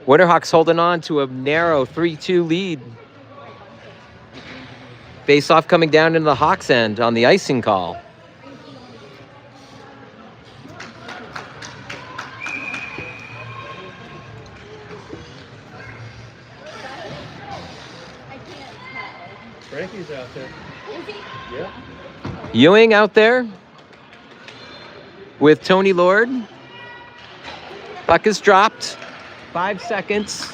Winterhawks holding on to a narrow 3-2 lead. Face-off coming down into the Hawks end on the icing call. Frankie's out there. Yeah. Ewing out there with Tony Lord. Puck is dropped. 5 seconds.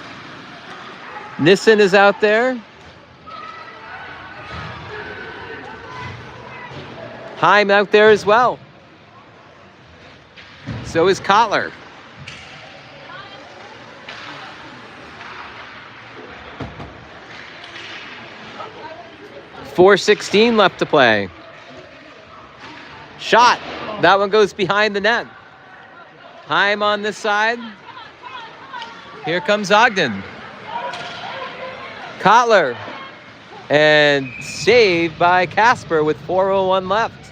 Nissen is out there. Heim out there as well. So is Kotler. .416 left to play. Shot. That one goes behind the net. Heim on this side. Here comes Ogden. Kotler. And saved by Casper with 4:01 left.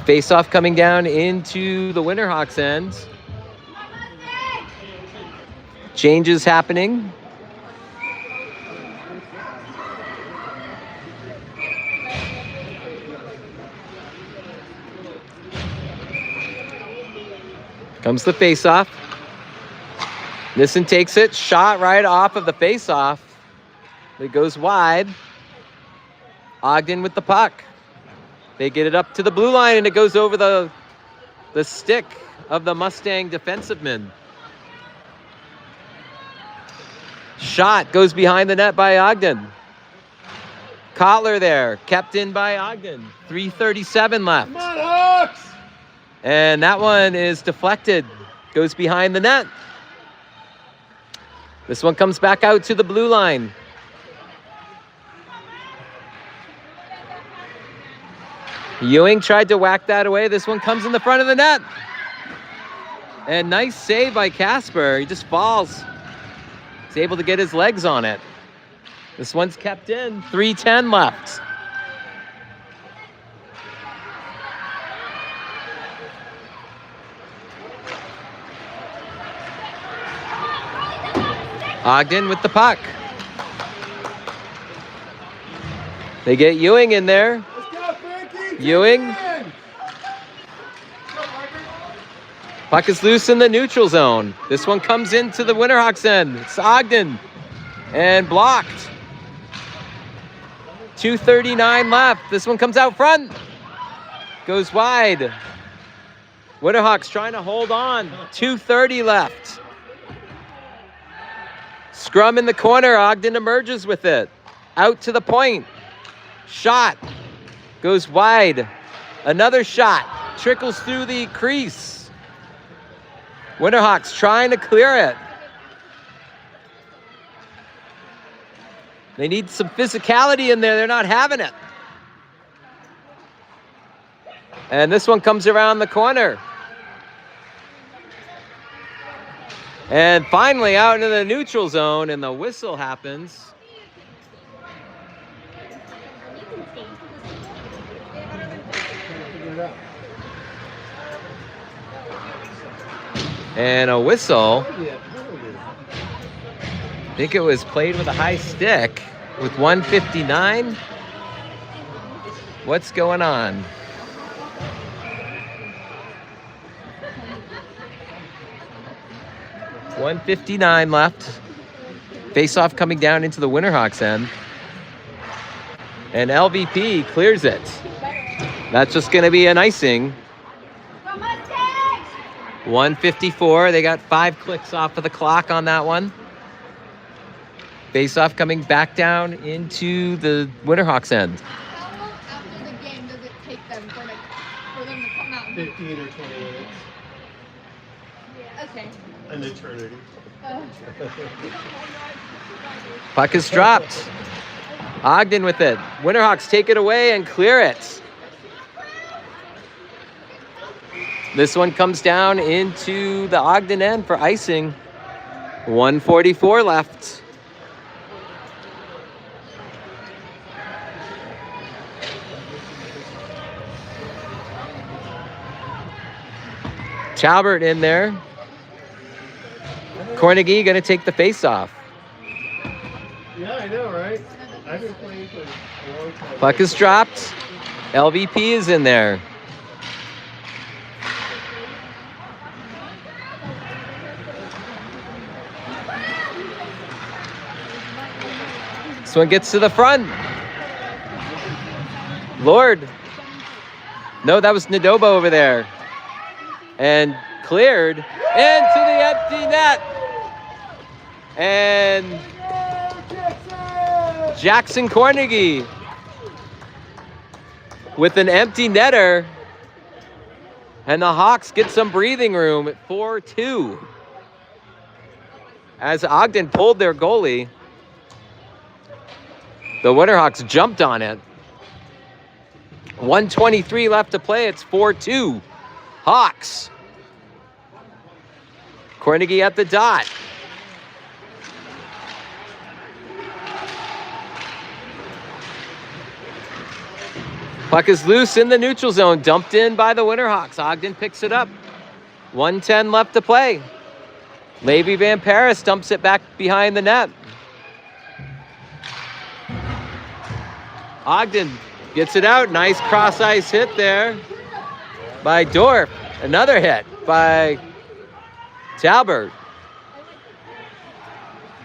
Face-off coming down into the Winterhawks end. Changes happening. Comes the face-off. Nissen takes it, shot right off of the face-off. It goes wide. Ogden with the puck. They get it up to the blue line, and it goes over the stick of the Mustang defensive man. Shot goes behind the net by Ogden. Kotler there, kept in by Ogden. 3:37 left. Come on, Hawks! And that one is deflected. Goes behind the net. This one comes back out to the blue line. Ewing tried to whack that away. This one comes in the front of the net. And nice save by Casper. He just falls. He's able to get his legs on it. This one's kept in. 3:10 left. Ogden with the puck. They get Ewing in there. Let's go, Frankie! Ewing. Puck is loose in the neutral zone. This one comes into the Winterhawks end. It's Ogden. And blocked. 2:39 left. This one comes out front. Goes wide. Winterhawks trying to hold on. 2:30 left. Scrum in the corner. Ogden emerges with it. Out to the point. Shot. Goes wide. Another shot. Trickles through the crease. Winterhawks trying to clear it. They need some physicality in there. They're not having it. And this one comes around the corner. And finally out into the neutral zone, and the whistle happens. And a whistle. I think it was played with a high stick with 1:59. What's going on? .159 left. Face-off coming down into the Winterhawks end. And LVP clears it. That's just going to be an icing. 1:54. They got 5 clicks off of the clock on that one. Face-off coming back down into the Winterhawks end. How long after the game does it take them for them to come out? 15 or 20 minutes. Okay. An eternity. Puck is dropped. Ogden with it. Winterhawks take it away and clear it. This one comes down into the Ogden end for icing. 1:44 left. Talbert in there. Cornegie going to take the face-off. Yeah, I know, right? I've been playing for a long time. Puck is dropped. LVP is in there. This one gets to the front. Lord. No, that was Nadoba over there. And cleared into the empty net. And Jackson Cornegie with an empty netter. And the Hawks get some breathing room at 4-2. As Ogden pulled their goalie, the Winterhawks jumped on it. 1:23 left to play. It's 4-2. Hawks. Cornegie at the dot. Puck is loose in the neutral zone, dumped in by the Winterhawks. Ogden picks it up. 1:10 left to play. Levi Van Paris dumps it back behind the net. Ogden gets it out. Nice cross-ice hit there by Dorf. Another hit by Talbert.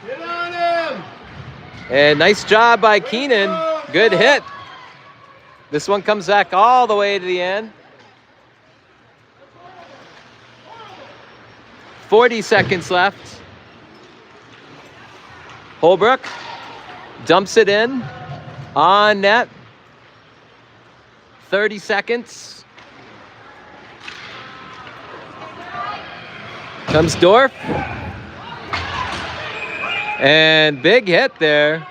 Get on him! And nice job by Keenan. Good hit. This one comes back all the way to the end. 40 seconds left. Holbrook dumps it in on net. 30 seconds. Comes Dorf. And big hit there.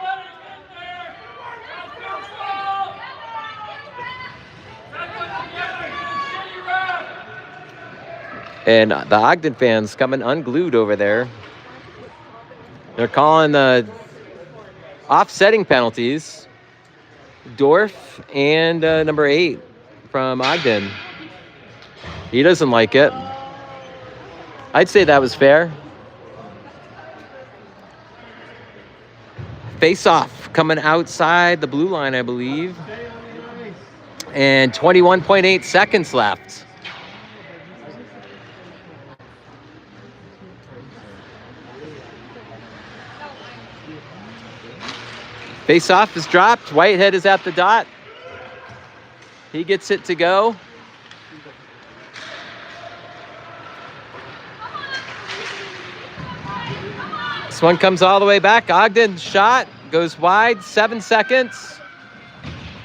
And the Ogden fans coming unglued over there. They're calling the offsetting penalties. Dorf and number 8 from Ogden. He doesn't like it. I'd say that was fair. Face off coming outside the blue line, I believe. And 21.8 seconds left. Face off is dropped. Whitehead is at the dot. He gets it to go. This one comes all the way back. Ogden shot goes wide. 7 seconds.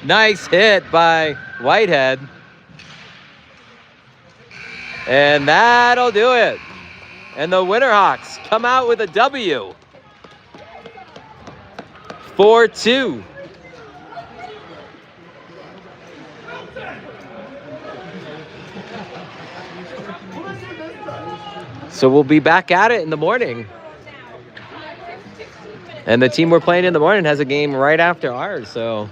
Nice hit by Whitehead. And that'll do it. And the Winterhawks come out with a W. 4-2. So we'll be back at it in the morning. And the team we're playing in the morning has a game right after ours, so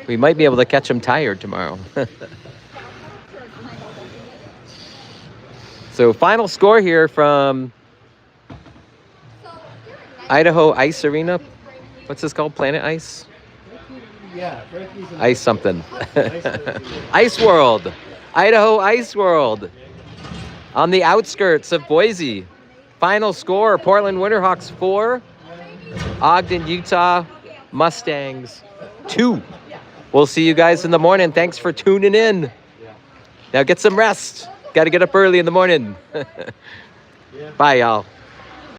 we might be able to catch them tired tomorrow. So final score here from Idaho Ice Arena. What's this called? Planet Ice? Yeah, Ice something. Ice World. Idaho Ice World. On the outskirts of Boise. Final score, Portland Winterhawks 4. Ogden, Utah Mustangs 2. We'll see you guys in the morning. Thanks for tuning in. Now get some rest. Got to get up early in the morning. Bye, y'all.